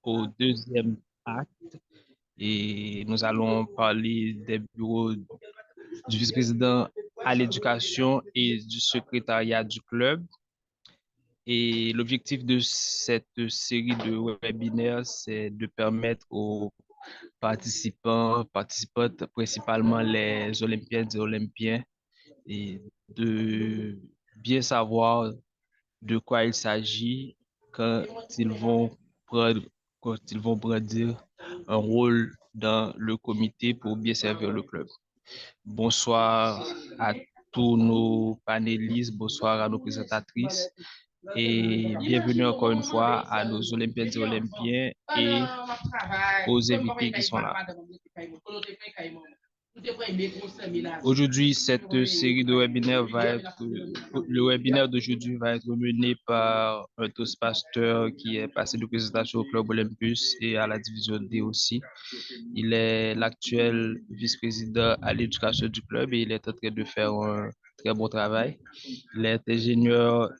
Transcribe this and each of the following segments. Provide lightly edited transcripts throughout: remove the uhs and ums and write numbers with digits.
au deuxième acte et nous allons parler des bureaux du vice-président à l'éducation et du secrétariat du club. Et l'objectif de cette série de webinaires, c'est de permettre aux participantes, principalement les Olympiennes et Olympiens, et de bien savoir de quoi il s'agit quand ils vont prendre, quand ils vont brandir un rôle dans le comité pour bien servir le club. Bonsoir à tous nos panélistes, bonsoir à nos présentatrices et bienvenue encore une fois à nos Olympiennes et Olympiens et aux invités qui sont là. Aujourd'hui, cette série de webinaires le webinaire d'aujourd'hui va être mené par un toastmaster qui est passé de présentation au Club Olympus et à la division D aussi. Il est l'actuel vice-président à l'éducation du club et il est en train de faire un très bon travail. Il est ingénieur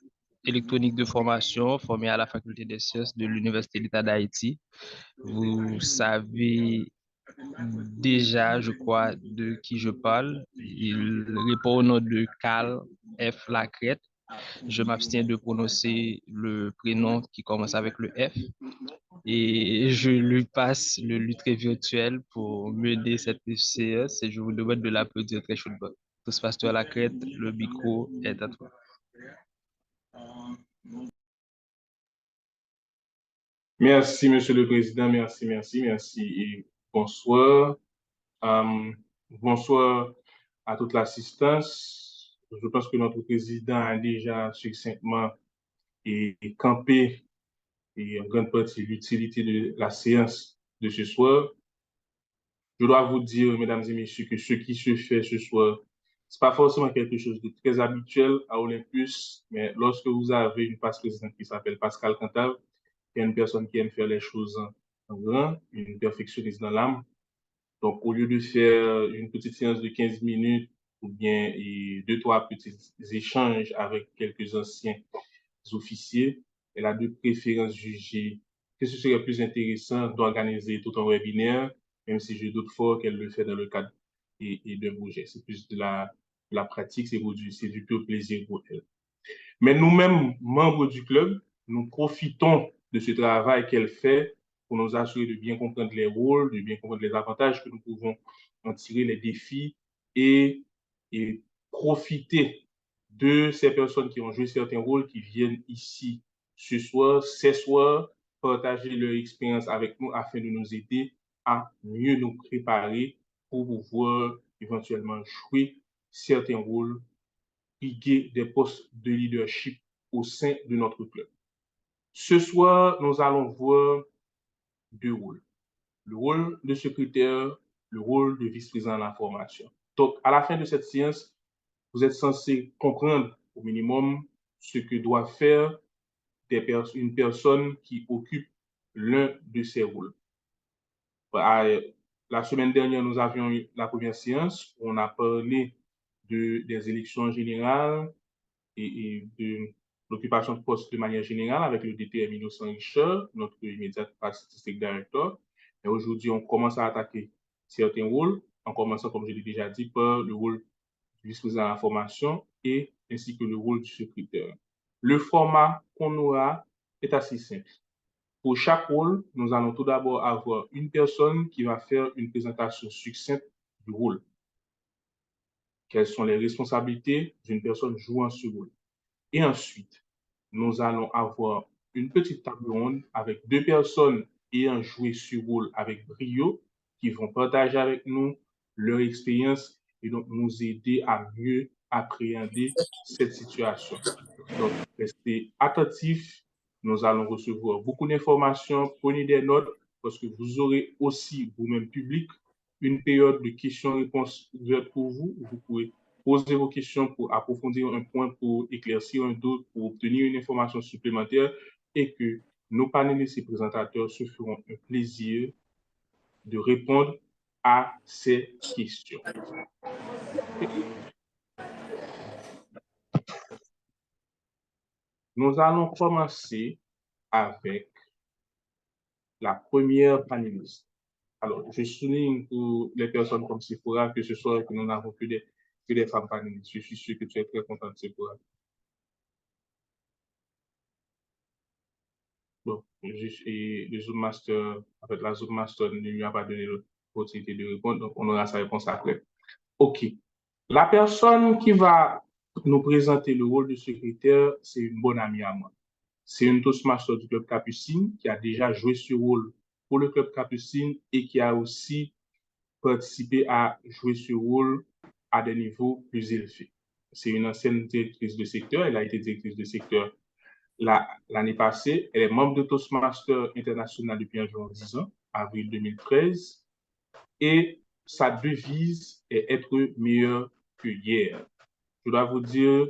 électronique de formation formé à la faculté des sciences de l'Université d'État d'Haïti. Vous savez déjà, je crois, de qui je parle. Il répond au nom de Carl F. Lacrette. Je m'abstiens de prononcer le prénom qui commence avec le F. Et je lui passe le luttrer virtuel pour mener cette séance et je vous demande de l'applaudir très chaudement. Tout se passe à la crête, le micro est à toi. Merci, Monsieur le Président. Merci. Et bonsoir. Bonsoir à toute l'assistance. Je pense que notre Président a déjà succinctement campé en grande partie l'utilité de la séance de ce soir. Je dois vous dire, mesdames et messieurs, que ce qui se fait ce soir, c'est pas forcément quelque chose de très habituel à Olympus, mais lorsque vous avez une vice-présidente qui s'appelle Pascal Cantave, qui est une personne qui aime faire les choses en grand, une perfectionniste dans l'âme. Donc, au lieu de faire une petite séance de 15 minutes ou bien 2-3 petits échanges avec quelques anciens officiers, elle a de préférence jugé que ce serait plus intéressant d'organiser tout un webinaire, même si je doute fort qu'elle le fait dans le cadre d'un projet. C'est plus de la pratique, c'est du pur plaisir pour elle. Mais nous-mêmes, membres du club, nous profitons de ce travail qu'elle fait pour nous assurer de bien comprendre les rôles, de bien comprendre les avantages que nous pouvons en tirer, les défis et profiter de ces personnes qui ont joué certains rôles, qui viennent ici ce soir, ces soirs, partager leur expérience avec nous afin de nous aider à mieux nous préparer pour pouvoir éventuellement jouer certains rôles, briguer des postes de leadership au sein de notre club. Ce soir, nous allons voir 2 rôles. Le rôle de secrétaire, le rôle de vice-président de la formation. Donc, à la fin de cette séance, vous êtes censé comprendre au minimum ce que doit faire une personne qui occupe l'un de ces rôles. La semaine dernière, nous avions eu la première séance où on a parlé des élections générales et de l'occupation de poste de manière générale avec le DTM Innocent Richard, notre immédiat statistique directeur. Et aujourd'hui, on commence à attaquer certains rôles, en commençant, comme je l'ai déjà dit, par le rôle du vice-président de la formation et ainsi que le rôle du secrétaire. Le format qu'on aura est assez simple. Pour chaque rôle, nous allons tout d'abord avoir une personne qui va faire une présentation succincte du rôle. Quelles sont les responsabilités d'une personne jouant ce rôle? Et ensuite, nous allons avoir une petite table ronde avec 2 personnes ayant joué ce rôle avec brio qui vont partager avec nous leur expérience et donc nous aider à mieux appréhender cette situation. Donc, restez attentifs. Nous allons recevoir beaucoup d'informations. Prenez des notes parce que vous aurez aussi, vous-même public, une période de questions-réponses ouverte pour vous. Vous pouvez poser vos questions pour approfondir un point, pour éclaircir un doute, pour obtenir une information supplémentaire et que nos panélistes et présentateurs se feront un plaisir de répondre à ces questions. Nous allons commencer avec la première panéliste. Alors, je souligne pour les personnes comme Sephora que ce soir, que nous n'avons que des femmes panélistes. Je suis sûr que tu es très contente, Sephora. Bon, et le Zoom Master, en fait, la Zoom Master ne lui a pas donné l'opportunité de répondre, donc on aura sa réponse après. OK. La personne qui va nous présenter le rôle de secrétaire, c'est une bonne amie à moi. C'est une Toastmaster du Club Capucine qui a déjà joué ce rôle pour le Club Capucine et qui a aussi participé à jouer ce rôle à des niveaux plus élevés. C'est une ancienne directrice de secteur. Elle a été directrice de secteur l'année passée. Elle est membre de Toastmaster International depuis environ 10 ans, avril 2013. Et sa devise est être meilleur que hier. Je dois vous dire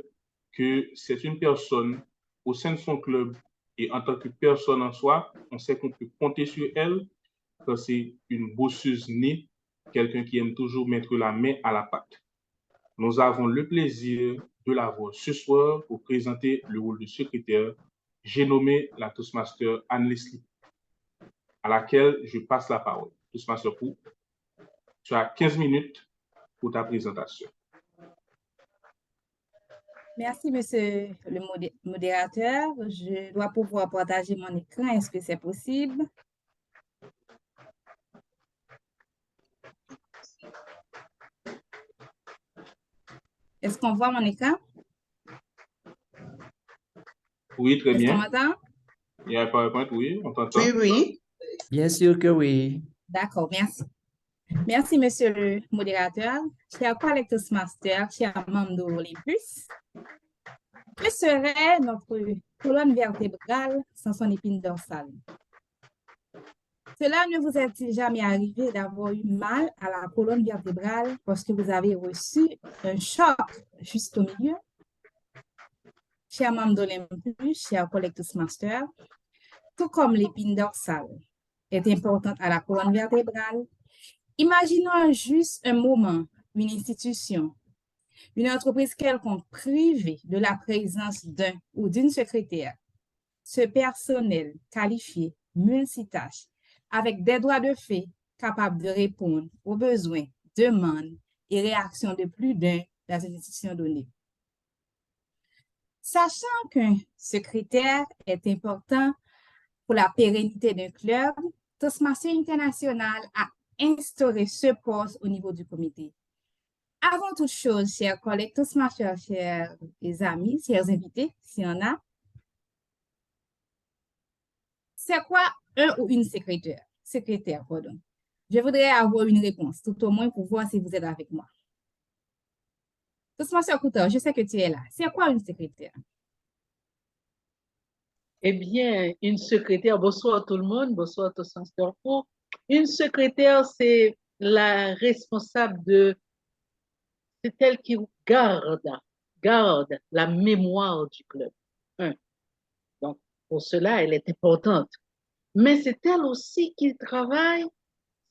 que c'est une personne au sein de son club et en tant que personne en soi, on sait qu'on peut compter sur elle parce que c'est une bosseuse née, quelqu'un qui aime toujours mettre la main à la pâte. Nous avons le plaisir de la voir ce soir pour présenter le rôle de secrétaire. J'ai nommé la Toastmaster Anne-Leslie, à laquelle je passe la parole. Toastmaster Pou, tu as 15 minutes pour ta présentation. Merci, monsieur le modérateur. Je dois pouvoir partager mon écran. Est-ce que c'est possible? Est-ce qu'on voit mon écran? Oui, très bien. Est-ce qu'on m'entend? Il y a un PowerPoint, oui, on t'entend. Oui, oui. Bien sûr que oui. D'accord, merci. Merci, monsieur le modérateur. Chers collègues Toastmasters, chers membres d'Olympus, que serait notre colonne vertébrale sans son épine dorsale? Cela ne vous est-il jamais arrivé d'avoir eu mal à la colonne vertébrale parce que vous avez reçu un choc juste au milieu? Chers membres d'Olympus, chers collègues Toastmasters, tout comme l'épine dorsale est importante à la colonne vertébrale, imaginons juste un moment, une institution, une entreprise quelconque privée de la présence d'un ou d'une secrétaire. Ce personnel qualifié, multitâche, avec des droits de fait capables de répondre aux besoins, demandes et réactions de plus d'un dans une institution donnée. Sachant qu'un secrétaire est important pour la pérennité d'un club, Toastmasters International a instauré ce poste au niveau du comité. Avant toute chose, chers collègues Toastmasters, chers amis, chers invités, s'il y en a, c'est quoi un ou une secrétaire? Secrétaire, pardon. Je voudrais avoir une réponse, tout au moins pour voir si vous êtes avec moi. Toastmaster Couture, je sais que tu es là. C'est quoi une secrétaire? Eh bien, une secrétaire, bonsoir tout le monde, bonsoir Toastmaster Pou. Une secrétaire, c'est la responsable c'est elle qui garde la mémoire du club. Donc, pour cela, elle est importante. Mais c'est elle aussi qui travaille,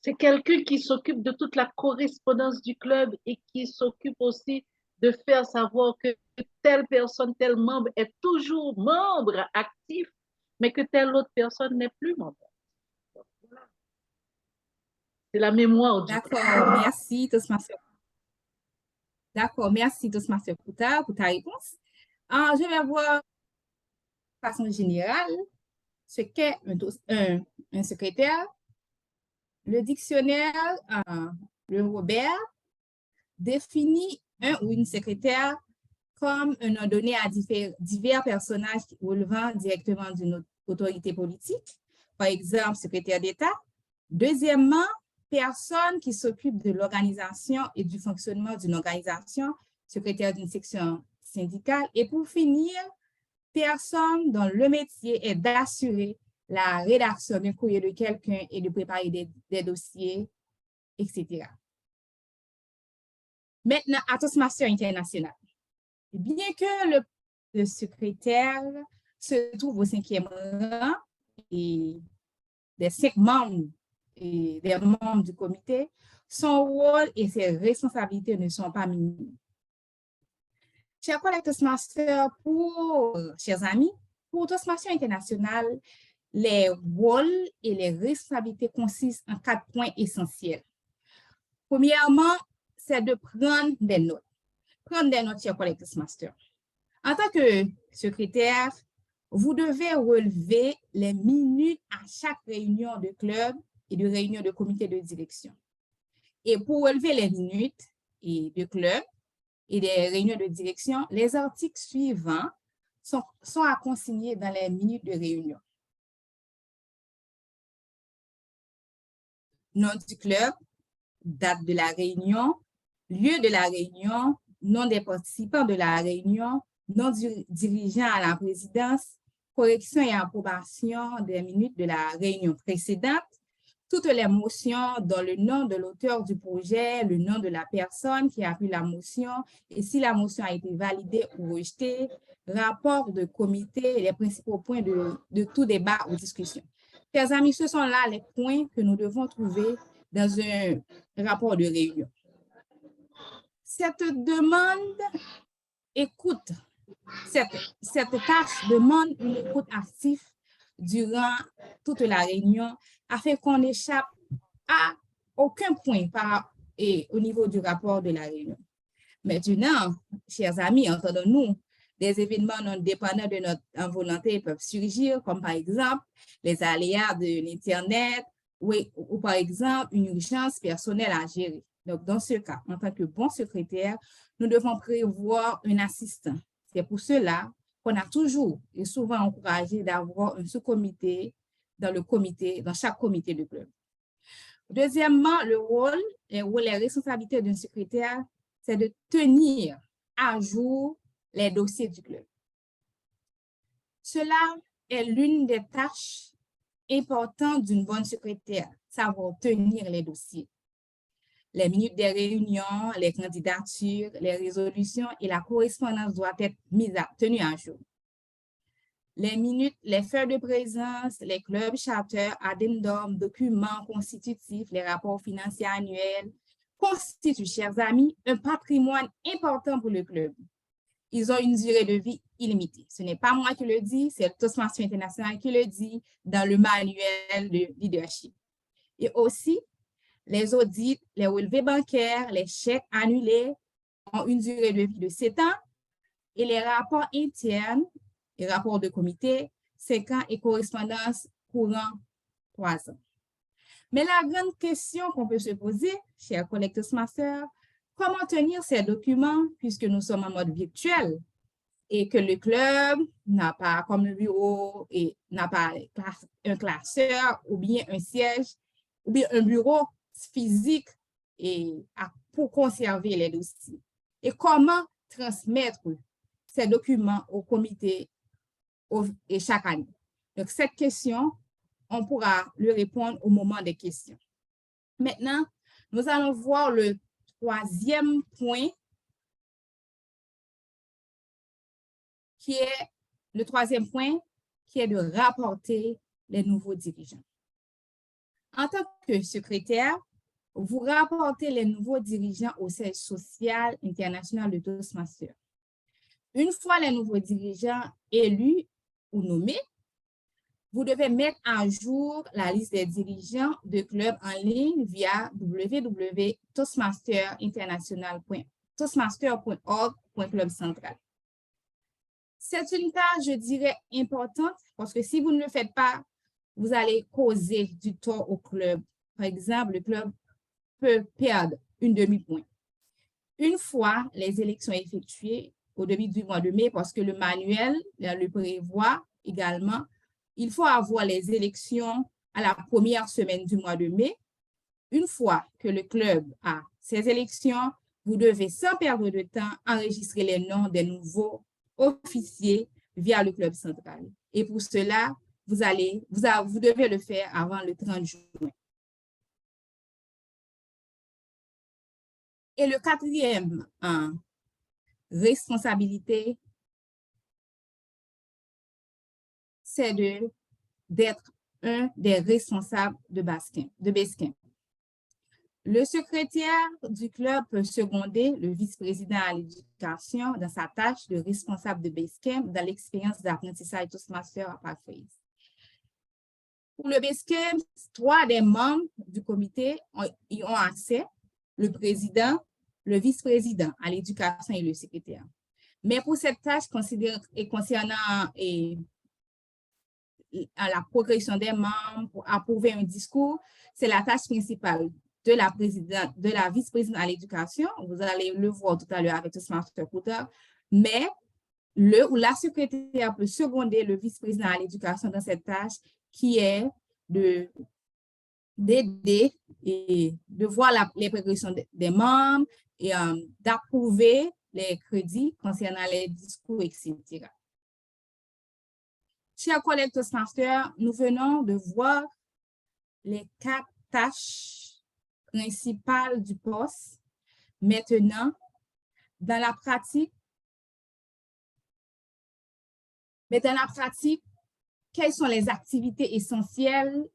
c'est quelqu'un qui s'occupe de toute la correspondance du club et qui s'occupe aussi de faire savoir que telle personne, tel membre est toujours membre actif, mais que telle autre personne n'est plus membre. Voilà. C'est la mémoire du club. D'accord, merci Toastmaster. D'accord, merci Toastmaster pour ta réponse. Je vais voir de façon générale ce qu'est un secrétaire. Le dictionnaire, le Robert, définit un ou une secrétaire comme un nom donné à divers personnages relevant directement d'une autorité politique, par exemple, secrétaire d'État. Deuxièmement, personne qui s'occupe de l'organisation et du fonctionnement d'une organisation, secrétaire d'une section syndicale. Et pour finir, personne dont le métier est d'assurer la rédaction d'un courrier de quelqu'un et de préparer des dossiers, etc. Maintenant, à Toastmasters International. Bien que le secrétaire se trouve au 5e rang et des 5 membres et des membres du comité, son rôle et ses responsabilités ne sont pas minimes. Chers collègues Toastmasters, chers amis, pour Toastmasters International, les rôles et les responsabilités consistent en 4 points essentiels. Premièrement, c'est de prendre des notes. Prendre des notes, chers collègues Toastmasters. En tant que secrétaire, vous devez relever les minutes à chaque réunion de club et de réunion de comité de direction. Et pour relever les minutes et de club et des réunions de direction, les articles suivants sont à consigner dans les minutes de réunion. Nom du club, date de la réunion, lieu de la réunion, nom des participants de la réunion, nom du dirigeant à la présidence, correction et approbation des minutes de la réunion précédente, toutes les motions dont le nom de l'auteur du projet, le nom de la personne qui a pris la motion et si la motion a été validée ou rejetée, rapport de comité et les principaux points de tout débat ou discussion. Chers amis, ce sont là les points que nous devons trouver dans un rapport de réunion. Cette tâche demande une écoute active durant toute la réunion afin qu'on n'échappe à aucun point au niveau du rapport de la réunion. Maintenant, chers amis, entendons-nous, des événements non dépendants de notre volonté peuvent surgir, comme par exemple les aléas de l'Internet ou par exemple une urgence personnelle à gérer. Donc, dans ce cas, en tant que bon secrétaire, nous devons prévoir un assistant. C'est pour cela qu'on a toujours et souvent encouragé d'avoir un sous-comité dans chaque comité de club. Deuxièmement, le rôle et les responsabilités d'un secrétaire, c'est de tenir à jour les dossiers du club. Cela est l'une des tâches importantes d'une bonne secrétaire, savoir tenir les dossiers. Les minutes des réunions, les candidatures, les résolutions et la correspondance doivent être tenues à jour. Les minutes, les feuilles de présence, les clubs, charters, addendums, documents constitutifs, les rapports financiers annuels constituent, chers amis, un patrimoine important pour le club. Ils ont une durée de vie illimitée. Ce n'est pas moi qui le dis, c'est le Toastmasters International qui le dit dans le manuel de leadership. Et aussi, les audits, les relevés bancaires, les chèques annulés ont une durée de vie de 7 ans et les rapports internes, les rapports de comité, 5 ans et correspondance courant 3 ans. Mais la grande question qu'on peut se poser, chers collègues Toastmasters, comment tenir ces documents puisque nous sommes en mode virtuel et que le club n'a pas comme le bureau et n'a pas un classeur ou bien un siège ou bien un bureau physique pour conserver les dossiers. Et comment transmettre ces documents au comité et chaque année. Donc, cette question, on pourra lui répondre au moment des questions. Maintenant, nous allons voir le troisième point qui est de rapporter les nouveaux dirigeants. En tant que secrétaire, vous rapportez les nouveaux dirigeants au siège social international de Toastmasters. Une fois les nouveaux dirigeants élus ou nommés, vous devez mettre à jour la liste des dirigeants de clubs en ligne via www.toastmasters.org.club-central. C'est une tâche, je dirais, importante parce que si vous ne le faites pas, vous allez causer du tort au club. Par exemple, le club peut perdre une demi-point. Une fois les élections effectuées au début du mois de mai, parce que le manuel le prévoit également, il faut avoir les élections à la première semaine du mois de mai. Une fois que le club a ces élections, vous devez, sans perdre de temps, enregistrer les noms des nouveaux officiers via le club central. Et pour cela, vous devez le faire avant le 30 juin. Et le quatrième responsabilité, c'est d'être un des responsables de Basecamp. Le secrétaire du club peut seconder le vice-président à l'éducation dans sa tâche de responsable de Basecamp dans l'expérience d'apprentissage Toastmasters à Paraphrase. Pour le BESCEM, 3 des membres du comité y ont accès, le président, le vice-président à l'éducation et le secrétaire. Mais pour cette tâche concernant à la progression des membres, pour approuver un discours, c'est la tâche principale de la présidente, de la vice-présidente à l'éducation. Vous allez le voir tout à l'heure avec Toastmaster Kouta. Mais le ou la secrétaire peut seconder le vice-président à l'éducation dans cette tâche qui est d'aider et de voir les progressions des membres et d'approuver les crédits concernant les discours, etc. Chers collègues Toastmasters, nous venons de voir les 4 tâches principales du poste. Maintenant, dans la pratique, quelles sont les activités essentielles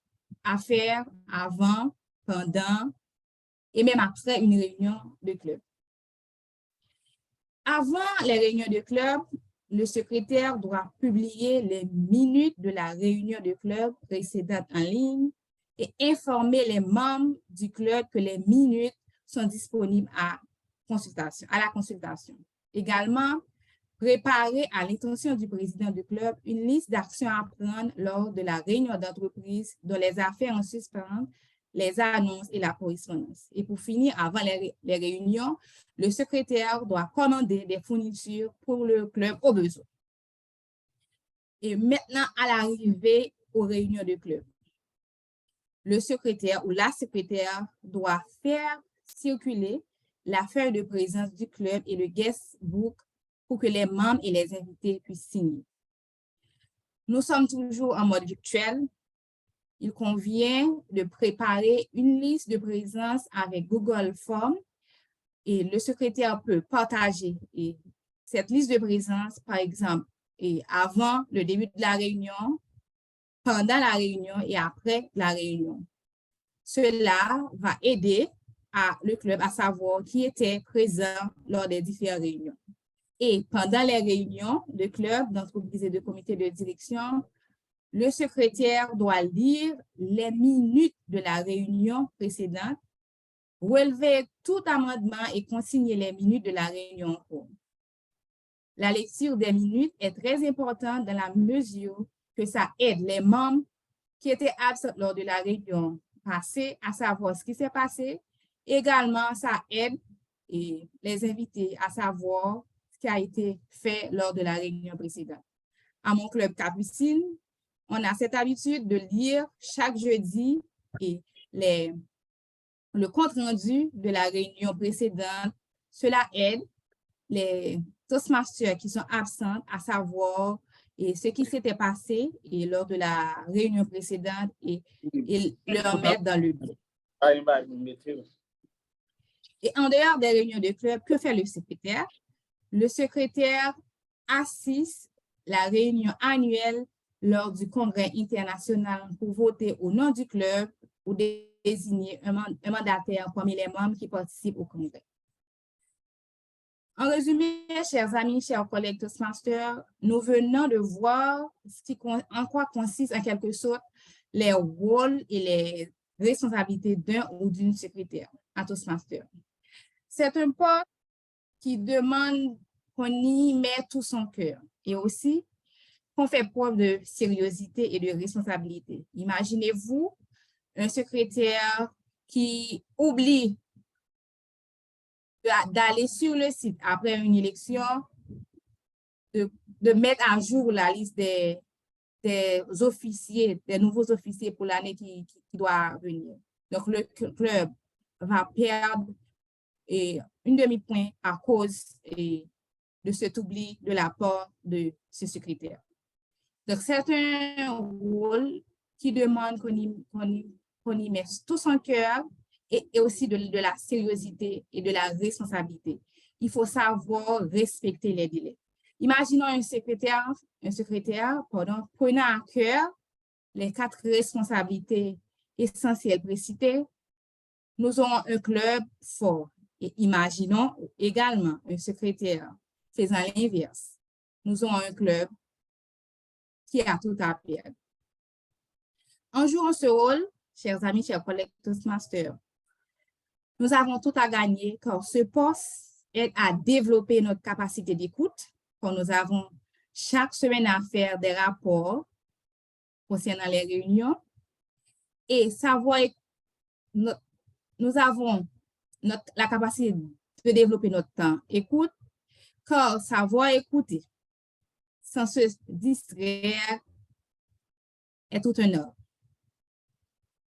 à faire avant, pendant et même après une réunion de club? Avant les réunions de club, le secrétaire doit publier les minutes de la réunion de club précédente en ligne et informer les membres du club que les minutes sont disponibles à la consultation. Également, préparer à l'intention du président du club une liste d'actions à prendre lors de la réunion d'entreprise dont les affaires en suspens, les annonces et la correspondance. Et pour finir, avant les réunions, le secrétaire doit commander des fournitures pour le club au besoin. Et maintenant, à l'arrivée aux réunions de club, le secrétaire ou la secrétaire doit faire circuler la feuille de présence du club et le guest book pour que les membres et les invités puissent signer. Nous sommes toujours en mode virtuel. Il convient de préparer une liste de présence avec Google Forms et le secrétaire peut partager cette liste de présence, par exemple, avant le début de la réunion, pendant la réunion et après la réunion. Cela va aider le club à savoir qui était présent lors des différentes réunions. Et pendant les réunions de club, d'entreprise et de comité de direction, le secrétaire doit lire les minutes de la réunion précédente, relever tout amendement et consigner les minutes de la réunion en cours. La lecture des minutes est très importante dans la mesure que ça aide les membres qui étaient absents lors de la réunion passée à savoir ce qui s'est passé. Également, ça aide les invités à savoir ce qui a été fait lors de la réunion précédente. À mon club Capucine, on a cette habitude de lire chaque jeudi le compte-rendu de la réunion précédente. Cela aide les Toastmasters qui sont absents à savoir ce qui s'était passé lors de la réunion précédente et le mettre dans le but. Et en dehors des réunions de club, que fait le secrétaire? Le secrétaire assiste la réunion annuelle lors du congrès international pour voter au nom du club ou désigner un mandataire parmi les membres qui participent au congrès. En résumé, chers amis, chers collègues Toastmasters, nous venons de voir en quoi consistent en quelque sorte les rôles et les responsabilités d'un ou d'une secrétaire à Toastmasters. C'est un poste qui demande qu'on y met tout son cœur et aussi qu'on fait preuve de sérieuxité et de responsabilité. Imaginez-vous un secrétaire qui oublie d'aller sur le site après une élection, de mettre à jour la liste des officiers, des nouveaux officiers pour l'année qui doit venir. Donc, le club va perdre une demi-point à cause de cet oubli de la part de ce secrétaire. Donc, c'est un rôle qui demande qu'on y mette tout son cœur et aussi de la sérieuxité et de la responsabilité. Il faut savoir respecter les délais. Imaginons un secrétaire prenant à cœur les 4 responsabilités essentielles précitées. Nous aurons un club fort. Et imaginons également un secrétaire faisant l'inverse. Nous aurons un club qui a tout à perdre. En jouant ce rôle, chers amis, chers collègues Toastmasters, nous avons tout à gagner car ce poste aide à développer notre capacité d'écoute, quand nous avons chaque semaine à faire des rapports concernant les réunions et savoir, nous avons la capacité de développer notre temps écoute, car savoir écouter sans se distraire est tout un art.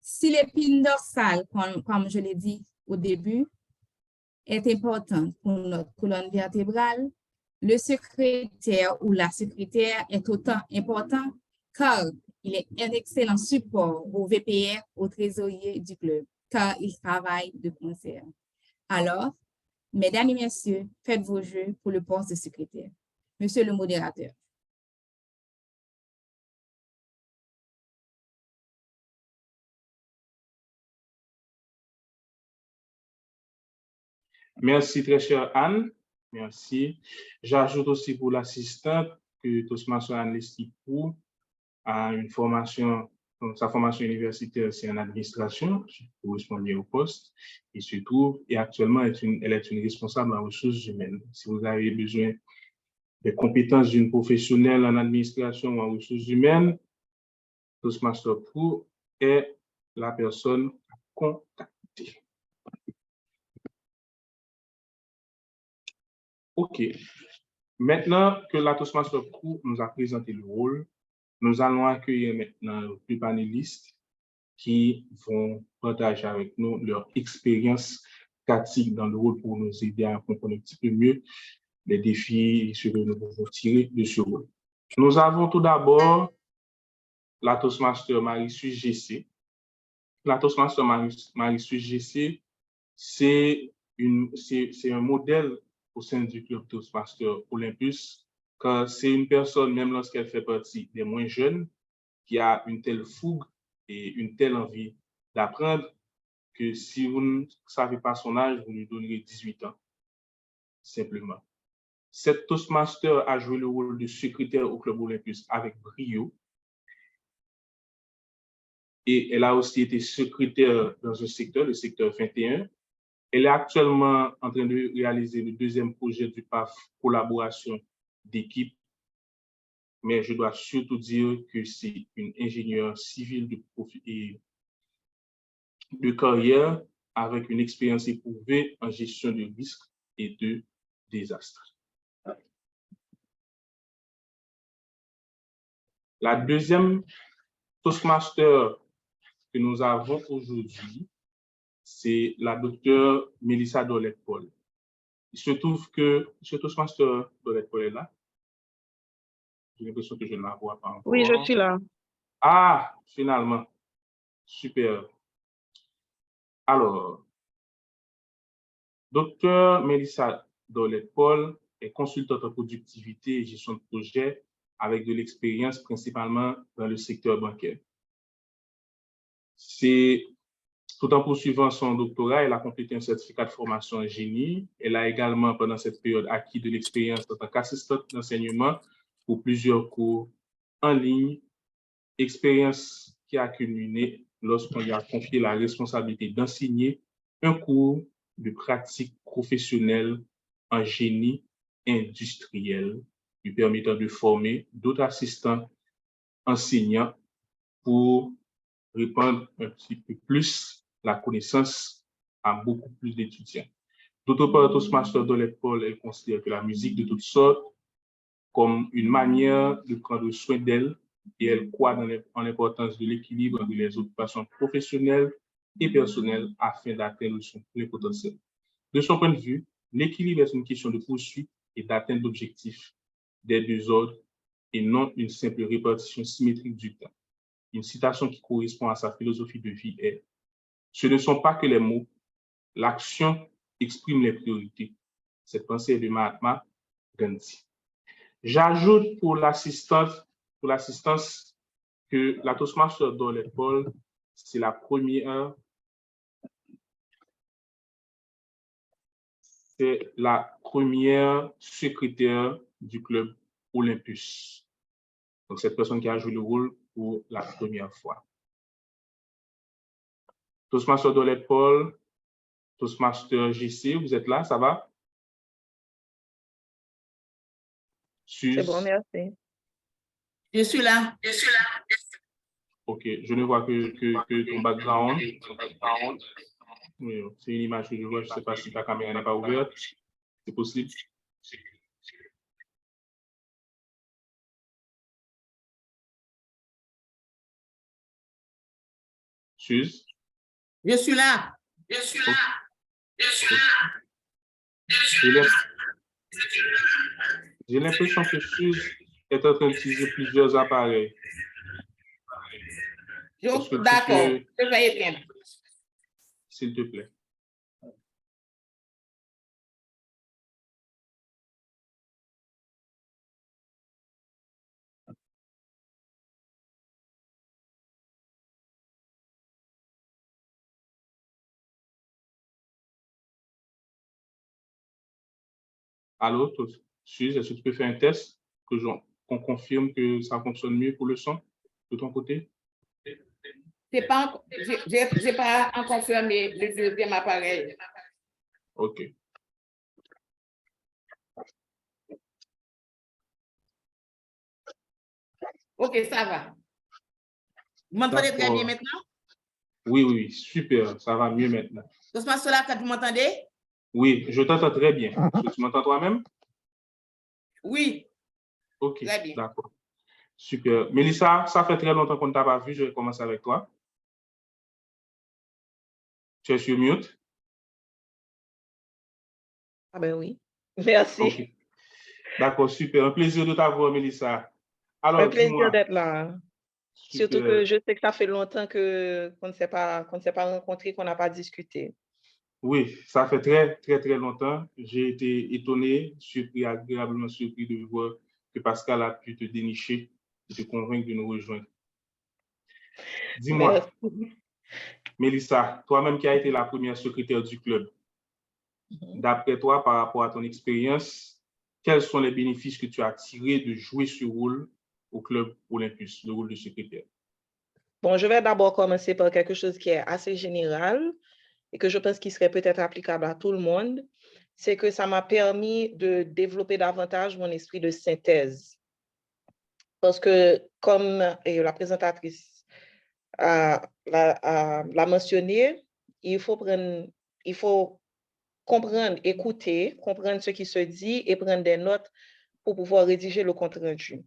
Si l'épine dorsale, comme je l'ai dit au début, est importante pour notre colonne vertébrale, le secrétaire ou la secrétaire est autant important car il est un excellent support au VPR, au trésorier du club, car il travaille de concert. Alors, mesdames et messieurs, faites vos jeux pour le poste de secrétaire. Monsieur le modérateur. Merci, très chère Anne. Merci. J'ajoute aussi pour l'assistante que Toastmaster Anne Lestipou a une formation, sa formation universitaire, c'est en administration, correspondant au poste, et se trouve, et actuellement, elle est une responsable en ressources humaines. Si vous avez besoin des compétences d'une professionnelle en administration ou en ressources humaines, Toastmaster Pro est la personne à contacter. OK. Maintenant que la Toastmaster Pro nous a présenté le rôle, nous allons accueillir maintenant deux panélistes qui vont partager avec nous leur expérience pratique dans le rôle pour nous aider à comprendre un petit peu mieux les défis et ce que nous pouvons tirer de ce rôle. Nous avons tout d'abord la Toastmaster Marie-Suisse GC. La Toastmaster Marie-Suisse GC, c'est un modèle au sein du club Toastmaster Olympus, car c'est une personne, même lorsqu'elle fait partie des moins jeunes, qui a une telle fougue et une telle envie d'apprendre que si vous ne savez pas son âge, vous lui donnerez 18 ans, simplement. Cette Toastmaster a joué le rôle de secrétaire au club Olympus avec brio. Et elle a aussi été secrétaire dans un secteur, le secteur 21. Elle est actuellement en train de réaliser le deuxième projet du PAF, collaboration d'équipe. Mais je dois surtout dire que c'est une ingénieure civile de carrière avec une expérience éprouvée en gestion de risques et de désastres. La deuxième Toastmaster que nous avons aujourd'hui, c'est la docteure Mélissa Dolette-Paul. Il se trouve que ce Toastmaster Dolette-Paul est là. J'ai l'impression que je ne la vois pas encore. Oui, je suis là. Ah, finalement. Super. Alors, docteur Mélissa Dolette-Paul est consultante en productivité et gestion de projet avec de l'expérience principalement dans le secteur bancaire. Tout en poursuivant son doctorat, elle a complété un certificat de formation en génie. Elle a également, pendant cette période, acquis de l'expérience en tant qu'assistante d'enseignement pour plusieurs cours en ligne, expérience qui a culminé lorsqu'on lui a confié la responsabilité d'enseigner un cours de pratique professionnelle en génie industriel, lui permettant de former d'autres assistants enseignants pour répandre un petit peu plus la connaissance à beaucoup plus d'étudiants. D'autre part, Toastmaster Dolette-Paul, elle considère que la musique de toutes sortes comme une manière de prendre soin d'elle et elle croit en l'importance de l'équilibre entre les occupations professionnelles et personnelles afin d'atteindre son plein potentiel. De son point de vue, l'équilibre est une question de poursuite et d'atteinte d'objectifs des deux ordres et non une simple répartition symétrique du temps. Une citation qui correspond à sa philosophie de vie est « Ce ne sont pas que les mots, l'action exprime les priorités. » Cette pensée est de Mahatma Gandhi. J'ajoute pour l'assistance que la Toastmaster Dolette-Paul, c'est la première secrétaire du club Olympus. Donc, cette personne qui a joué le rôle pour la première fois. Toastmaster Dolette Paul, Toastmaster GC, vous êtes là, ça va? C'est bon, merci. Je suis là. Ok, je ne vois que ton background. Oui, c'est une image que je vois, je ne sais pas si ta caméra n'est pas ouverte. C'est possible. Suze? Je suis là. J'ai l'impression que Suze est en train d'utiliser plusieurs appareils. D'accord, je vais éteindre. S'il te plaît. Allô, Suze, est-ce que tu peux faire un test qu'on confirme que ça fonctionne mieux pour le son de ton côté? J'ai pas encore fermé le deuxième appareil. OK. OK, ça va. Vous m'entendez très bien maintenant? Oui, super, ça va mieux maintenant. Toastmaster là, vous m'entendez? Oui, je t'entends très bien. Est-ce que tu m'entends toi-même? Oui. OK, très bien. D'accord. Super. Mélissa, ça fait très longtemps qu'on ne t'a pas vu. Je vais commencer avec toi. Tu es sur mute? Ah ben oui. Merci. Okay. D'accord, super. Un plaisir de t'avoir, Mélissa. Alors, un plaisir d'être là. Super. Surtout que je sais que ça fait longtemps qu'on ne s'est pas rencontrés, qu'on n'a pas discuté. Oui, ça fait très longtemps. J'ai été étonné, surpris, agréablement surpris de voir que Pascal a pu te dénicher et te convaincre de nous rejoindre. Dis-moi, Mélissa, toi-même qui as été la première secrétaire du club, d'après toi, par rapport à ton expérience, quels sont les bénéfices que tu as tirés de jouer ce rôle au club Olympus, le rôle de secrétaire? Bon, je vais d'abord commencer par quelque chose qui est assez général et que je pense qu'il serait peut-être applicable à tout le monde. C'est que ça m'a permis de développer davantage mon esprit de synthèse. Parce que, comme la présentatrice l'a mentionné, il faut comprendre, écouter, comprendre ce qui se dit et prendre des notes pour pouvoir rédiger le compte-rendu.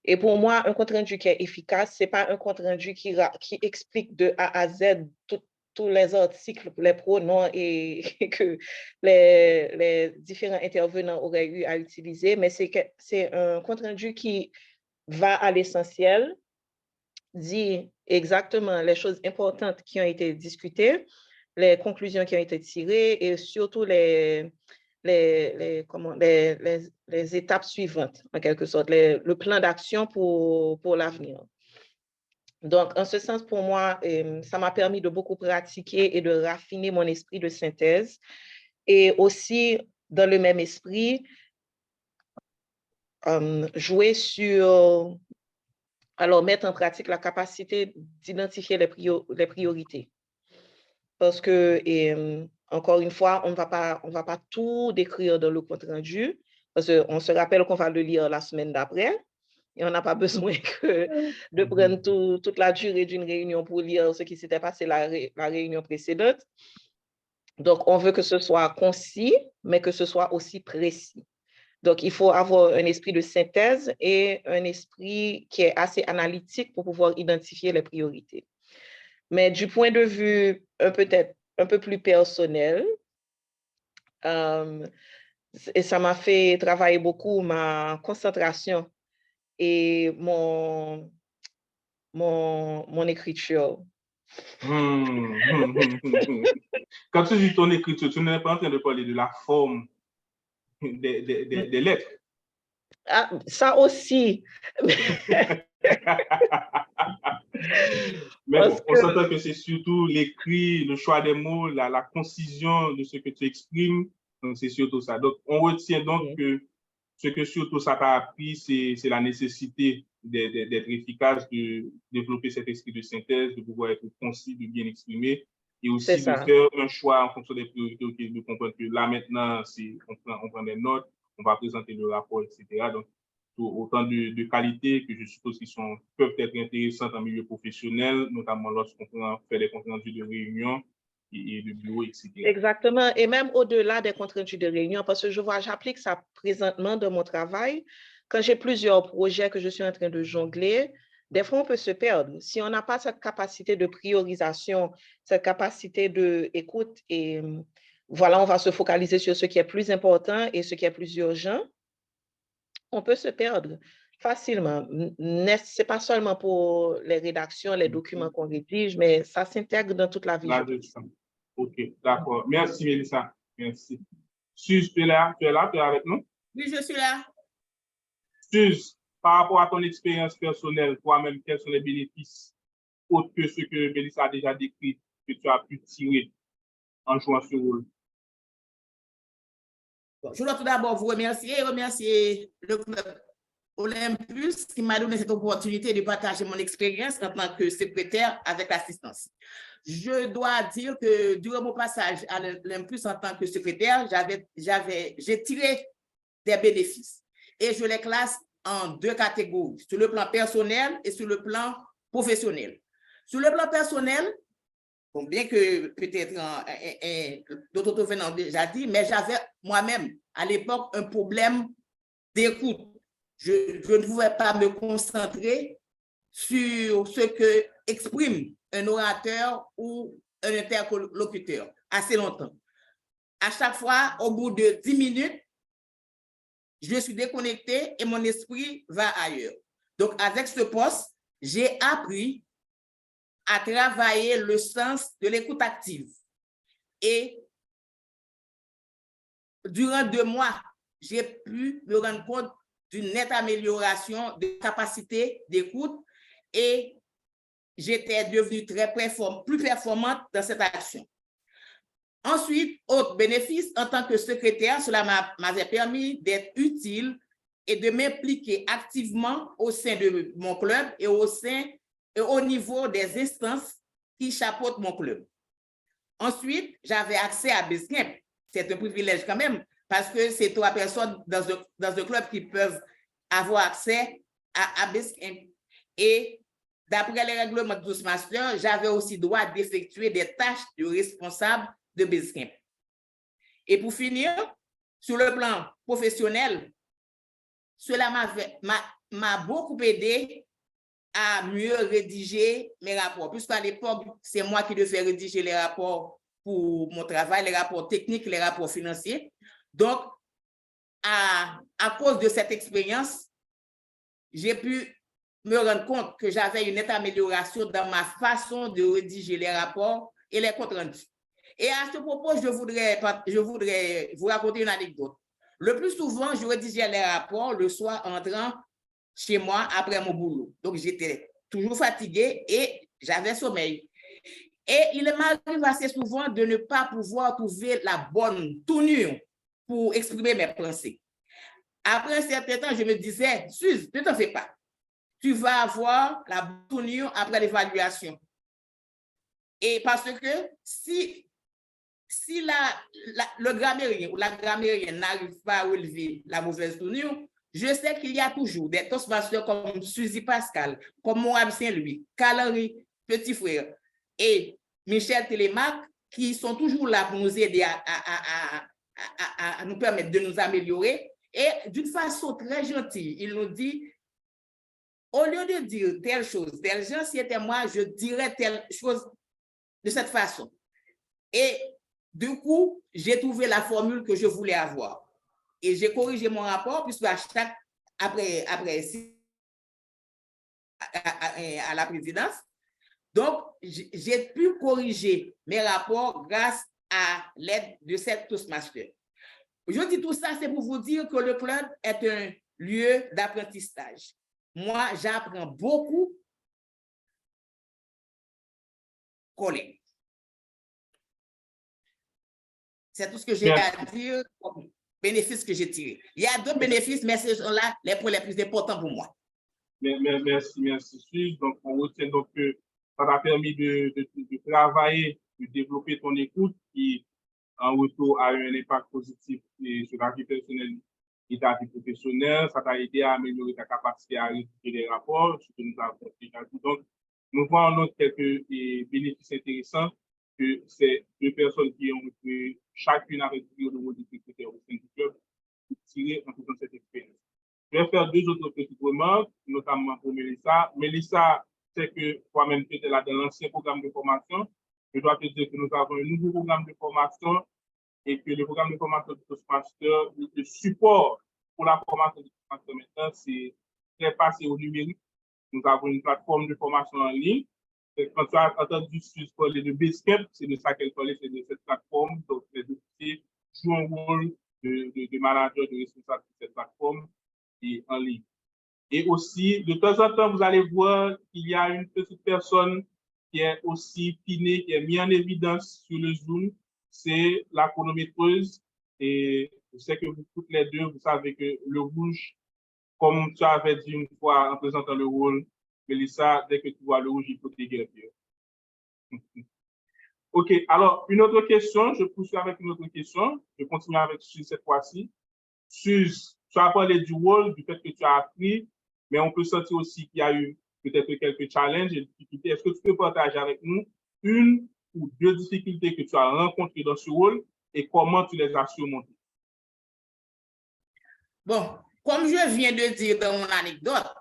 Et pour moi, un compte-rendu qui est efficace, ce n'est pas un compte-rendu qui explique de A à Z tous les articles, les pronoms et que les différents intervenants auraient eu à utiliser, mais c'est un compte-rendu qui va à l'essentiel, dit exactement les choses importantes qui ont été discutées, les conclusions qui ont été tirées et surtout les étapes suivantes, en quelque sorte, le plan d'action pour l'avenir. Donc, en ce sens, pour moi, ça m'a permis de beaucoup pratiquer et de raffiner mon esprit de synthèse. Et aussi, dans le même esprit, jouer sur... Alors, mettre en pratique la capacité d'identifier les priorités. Parce que, encore une fois, on ne va pas tout décrire dans le compte-rendu, parce qu'on se rappelle qu'on va le lire la semaine d'après, et on n'a pas besoin de prendre toute la durée d'une réunion pour lire ce qui s'était passé la réunion précédente. Donc, on veut que ce soit concis, mais que ce soit aussi précis. Donc, il faut avoir un esprit de synthèse et un esprit qui est assez analytique pour pouvoir identifier les priorités. Mais du point de vue peut-être un peu plus personnel, et ça m'a fait travailler beaucoup ma concentration et mon écriture. Quand tu dis ton écriture, tu n'es pas en train de parler de la forme des lettres. Ah, ça aussi. Mais bon, on s'entend que c'est surtout l'écrit, le choix des mots, la concision de ce que tu exprimes. Donc, c'est surtout ça. Donc, on retient donc que ce que surtout ça t'a appris, c'est la nécessité d'être efficace, de développer cet esprit de synthèse, de pouvoir être concis, de bien exprimer et aussi de faire un choix en fonction des priorités, de comprendre que là maintenant, on prend des notes, on va présenter le rapport, etc. Donc, autant de qualités que je suppose qui peuvent être intéressantes en milieu professionnel, notamment lorsqu'on fait des comptes rendus de réunion et de bureau, etc. Exactement. Et même au-delà des comptes rendus de réunion, parce que j'applique ça présentement dans mon travail. Quand j'ai plusieurs projets que je suis en train de jongler, des fois, on peut se perdre. Si on n'a pas cette capacité de priorisation, cette capacité d'écoute, et voilà, on va se focaliser sur ce qui est plus important et ce qui est plus urgent, on peut se perdre facilement. Ce n'est pas seulement pour les rédactions, les documents qu'on rédige, mais ça s'intègre dans toute la vie. OK, d'accord. Merci, Mélissa. Merci. Suze, tu es là? Tu es avec nous? Oui, je suis là. Suze, par rapport à ton expérience personnelle, toi-même, quels sont les bénéfices autres que ceux que Mélissa a déjà décrits, que tu as pu tirer en jouant ce rôle? Bon, je dois tout d'abord vous remercier le club Olympus qui m'a donné cette opportunité de partager mon expérience en tant que secrétaire avec l'assistance. Je dois dire que durant mon passage à l'Olympus en tant que secrétaire, j'ai tiré des bénéfices et je les classe en deux catégories, sur le plan personnel et sur le plan professionnel. Sur le plan personnel, bon, bien que peut-être d'autres intervenants ont déjà dit, mais j'avais moi-même à l'époque un problème d'écoute. Je ne pouvais pas me concentrer sur ce que exprime un orateur ou un interlocuteur assez longtemps. À chaque fois, au bout de 10 minutes, je suis déconnectée et mon esprit va ailleurs. Donc, avec ce poste, j'ai appris à travailler le sens de l'écoute active. Et durant 2 mois, j'ai pu me rendre compte d'une nette amélioration de capacité d'écoute et j'étais devenue plus performante dans cette action. Ensuite, autre bénéfice, en tant que secrétaire, cela m'avait permis d'être utile et de m'impliquer activement au sein de mon club et au niveau des instances qui chapeautent mon club. Ensuite, j'avais accès à Basecamp. C'est un privilège quand même, parce que c'est 3 personnes dans le club qui peuvent avoir accès à Basecamp. Et d'après les règlements de Toastmasters, j'avais aussi droit d'effectuer des tâches de responsable de Basecamp. Et pour finir, sur le plan professionnel, cela m'a beaucoup aidé à mieux rédiger mes rapports, puisqu'à l'époque, c'est moi qui devais rédiger les rapports pour mon travail, les rapports techniques, les rapports financiers. Donc, à cause de cette expérience, j'ai pu me rendre compte que j'avais une nette amélioration dans ma façon de rédiger les rapports et les comptes rendus. Et à ce propos, je voudrais vous raconter une anecdote. Le plus souvent, je rédigeais les rapports le soir entrant chez moi après mon boulot. Donc, j'étais toujours fatiguée et j'avais sommeil. Et il m'arrive assez souvent de ne pas pouvoir trouver la bonne tournure pour exprimer mes pensées. Après un certain temps, je me disais, Suze, ne t'en fais pas. Tu vas avoir la bonne tournure après l'évaluation. Et parce que si le grammairien ou la grammairienne n'arrive pas à relever la mauvaise tournure, je sais qu'il y a toujours des Toastmasters comme Suzy Pascal, comme Moab Saint-Louis, Carl-Henri Petit Frère et Michel Télémac qui sont toujours là pour nous aider à nous permettre de nous améliorer. Et d'une façon très gentille, il nous dit, au lieu de dire telle chose, tel genre, si c'était moi, je dirais telle chose de cette façon. Et du coup, j'ai trouvé la formule que je voulais avoir. Et j'ai corrigé mon rapport, puisque après à la présidence, donc j'ai pu corriger mes rapports grâce à l'aide de cette Toastmaster. Je dis tout ça, c'est pour vous dire que le club est un lieu d'apprentissage. Moi, j'apprends beaucoup collègues. C'est tout ce que j'ai à dire comme bénéfices que j'ai tirés. Il y a d'autres bénéfices, mais ce sont là les points les plus importants pour moi. Merci, Suze. Donc, on retient donc que ça t'a permis de travailler développer ton écoute qui, en retour, a eu un impact positif sur ta vie personnelle et ta vie professionnelle. Ça t'a aidé à améliorer ta capacité à rédiger les rapports, ce que nous avons déjà dit. Donc, nous voyons quelques bénéfices intéressants que ces deux personnes qui ont été chacune avec le rôle de secrétaire au sein du club pour tirer en toute cette expérience. Je vais faire deux autres petites remarques, notamment pour Mélissa. Mélissa, c'est que toi-même, tu étais là dans l'ancien programme de formation. Je dois te dire que nous avons un nouveau programme de formation et que le programme de formation de Toastmaster, le support pour la formation de Toastmaster maintenant, c'est très passé au numérique. Nous avons une plateforme de formation en ligne. Quand tu as entendu parler de Basecamp, c'est de ça qu'elle parlait, c'est de cette plateforme. Donc, les officiers jouent un rôle de manager, de responsable de cette plateforme et en ligne. Et aussi, de temps en temps, vous allez voir qu'il y a une petite personne qui est aussi pinée, qui est mise en évidence sur le Zoom, c'est la chronométreuse. Et je sais que vous toutes les deux, vous savez que le rouge, comme tu avais dit une fois en présentant le rôle, Mélissa, dès que tu vois le rouge, il faut t'égayer. OK, alors, une autre question, je poursuis avec une autre question. Je continue avec Suze cette fois-ci. Suze, tu as parlé du rôle, du fait que tu as appris, mais on peut sentir aussi qu'il y a eu peut-être quelques challenges et difficultés. Est-ce que tu peux partager avec nous une ou deux difficultés que tu as rencontrées dans ce rôle et comment tu les as surmontées? Bon, comme je viens de dire dans mon anecdote,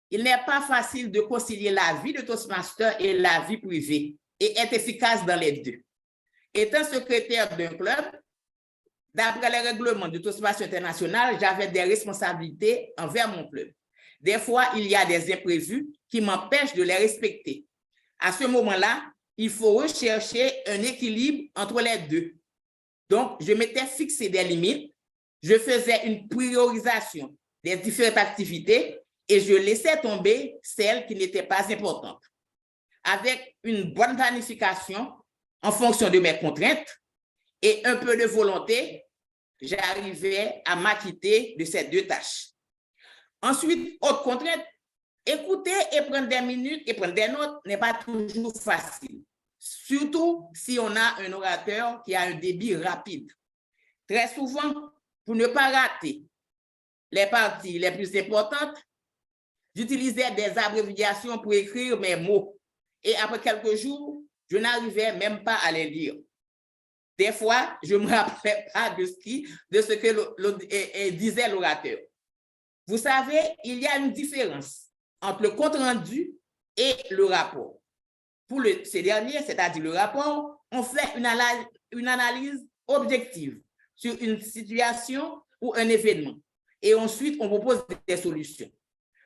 il n'est pas facile de concilier la vie de Toastmaster et la vie privée et être efficace dans les deux. Étant secrétaire d'un club, d'après les règlements de Toastmaster International, j'avais des responsabilités envers mon club. Des fois, il y a des imprévus qui m'empêchent de les respecter. À ce moment-là, il faut rechercher un équilibre entre les deux. Donc, je m'étais fixé des limites, je faisais une priorisation des différentes activités et je laissais tomber celles qui n'étaient pas importantes. Avec une bonne planification en fonction de mes contraintes et un peu de volonté, j'arrivais à m'acquitter de ces deux tâches. Ensuite, autre contrainte, écouter et prendre des minutes et prendre des notes n'est pas toujours facile, surtout si on a un orateur qui a un débit rapide. Très souvent, pour ne pas rater les parties les plus importantes, j'utilisais des abréviations pour écrire mes mots. Et après quelques jours, je n'arrivais même pas à les lire. Des fois, je ne me rappelais pas de ce que disait l'orateur. Vous savez, il y a une différence entre le compte-rendu et le rapport. Pour ces derniers, c'est-à-dire le rapport, on fait une analyse objective sur une situation ou un événement. Et ensuite, on propose des solutions.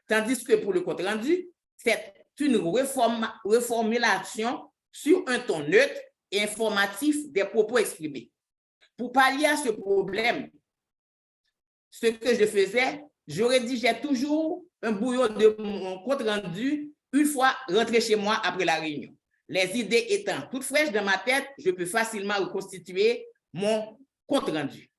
Tandis que pour le compte-rendu, c'est une reformulation sur un ton neutre et informatif des propos exprimés. Pour pallier à ce problème, ce que je faisais, je rédigeais toujours un brouillon de mon compte-rendu une fois rentré chez moi après la réunion. Les idées étant toutes fraîches dans ma tête, je peux facilement reconstituer mon compte-rendu.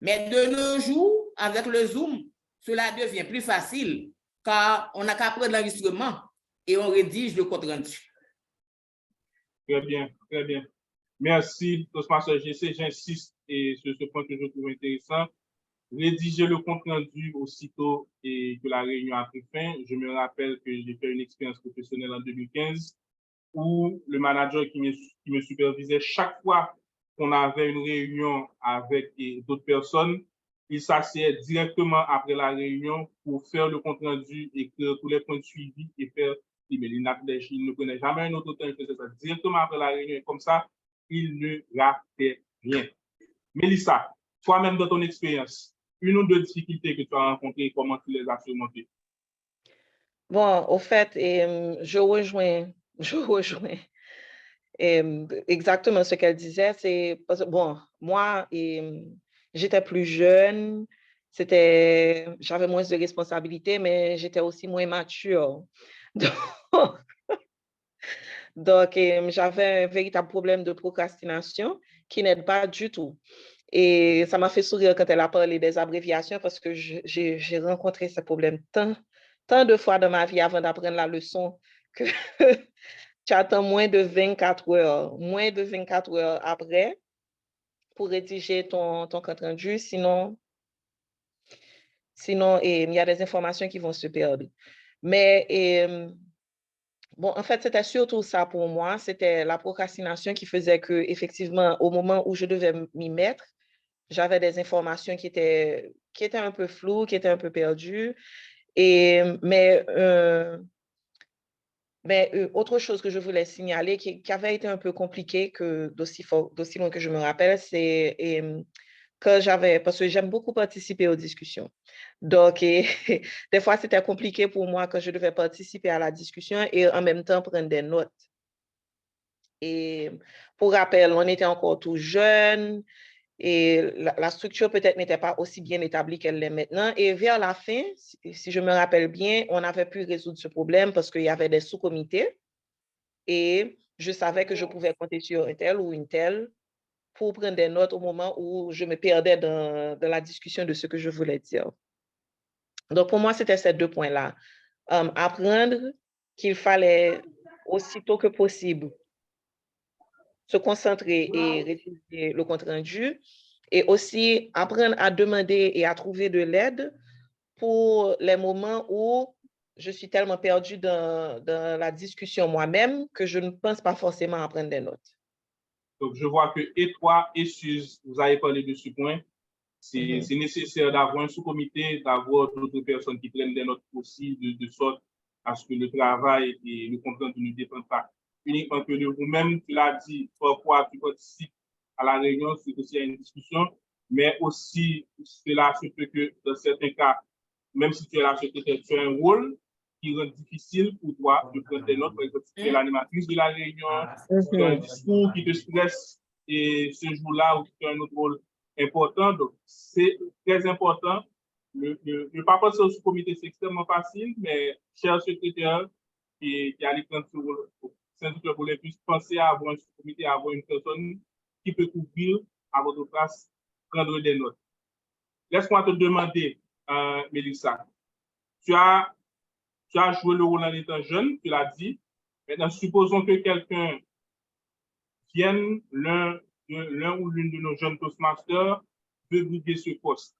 Mais de nos jours, avec le Zoom, cela devient plus facile car on n'a qu'à prendre l'enregistrement et on rédige le compte-rendu. Très bien, très bien. Merci, Toastmaster GC. J'insiste sur ce point que je trouve intéressant. Rédiger le compte-rendu aussitôt et que la réunion a pris fin. Je me rappelle que j'ai fait une expérience professionnelle en 2015 où le manager qui me supervisait, chaque fois qu'on avait une réunion avec d'autres personnes, il s'asseyait directement après la réunion pour faire le compte-rendu, écrire tous les points de suivi et faire l'email. Il ne prenait jamais un autre temps, il faisait ça directement après la réunion et comme ça, il ne ratait rien. Mélissa, toi-même dans ton expérience, une ou deux difficultés que tu as rencontrées et comment tu les as surmontées? Bon, au fait, je rejoins exactement ce qu'elle disait. C'est bon, moi, j'étais plus jeune, j'avais moins de responsabilités, mais j'étais aussi moins mature. Donc, j'avais un véritable problème de procrastination qui n'aide pas du tout. Et ça m'a fait sourire quand elle a parlé des abréviations parce que j'ai rencontré ce problème tant de fois dans ma vie avant d'apprendre la leçon que tu attends moins de 24 heures. Moins de 24 heures après pour rédiger ton compte rendu. Sinon, il y a des informations qui vont se perdre. Mais bon, en fait, c'était surtout ça pour moi. C'était la procrastination qui faisait que, effectivement, au moment où je devais m'y mettre, j'avais des informations qui étaient un peu floues, qui étaient un peu perdues. Mais autre chose que je voulais signaler, qui avait été un peu compliqué d'aussi loin que je me rappelle, c'est parce que j'aime beaucoup participer aux discussions. Donc, des fois, c'était compliqué pour moi quand je devais participer à la discussion et en même temps prendre des notes. Et pour rappel, on était encore tout jeunes et la structure peut-être n'était pas aussi bien établie qu'elle l'est maintenant. Et vers la fin, si je me rappelle bien, on avait pu résoudre ce problème parce qu'il y avait des sous-comités et je savais que je pouvais compter sur un tel ou une telle pour prendre des notes au moment où je me perdais dans la discussion de ce que je voulais dire. Donc, pour moi, c'était ces 2 points-là. Apprendre qu'il fallait aussitôt que possible se concentrer et rédiger le compte rendu et aussi apprendre à demander et à trouver de l'aide pour les moments où je suis tellement perdue dans la discussion moi-même que je ne pense pas forcément à prendre des notes. Donc, je vois que et toi et Suze, vous avez parlé de ce point. C'est nécessaire d'avoir un sous-comité, d'avoir d'autres personnes qui prennent des notes aussi, de sorte à ce que le travail et le compte rendu ne dépendent pas uniquement que de vous-même. Tu l'as dit, parfois tu participes à la réunion, c'est aussi à une discussion, mais aussi cela se peut que dans certains cas, même si tu es la secrétaire, tu as un rôle qui rend difficile pour toi de prendre des notes. Par exemple, si tu es l'animatrice de la réunion, tu as un discours qui te stresse et ce jour-là, ou tu as un autre rôle important. Donc, c'est très important. Ne pas passer au sous-comité, c'est extrêmement facile, mais cher secrétaire qui allait prendre ce rôle au syndicat pour les plus, pensez à avoir un sous-comité, à avoir une personne qui peut couvrir à votre place, prendre des notes. Laisse-moi te demander, Mélissa, tu as joué le rôle en étant jeune, tu l'as dit. Maintenant, supposons que quelqu'un vienne, l'un ou l'une de nos jeunes Toastmasters veut briguer ce poste.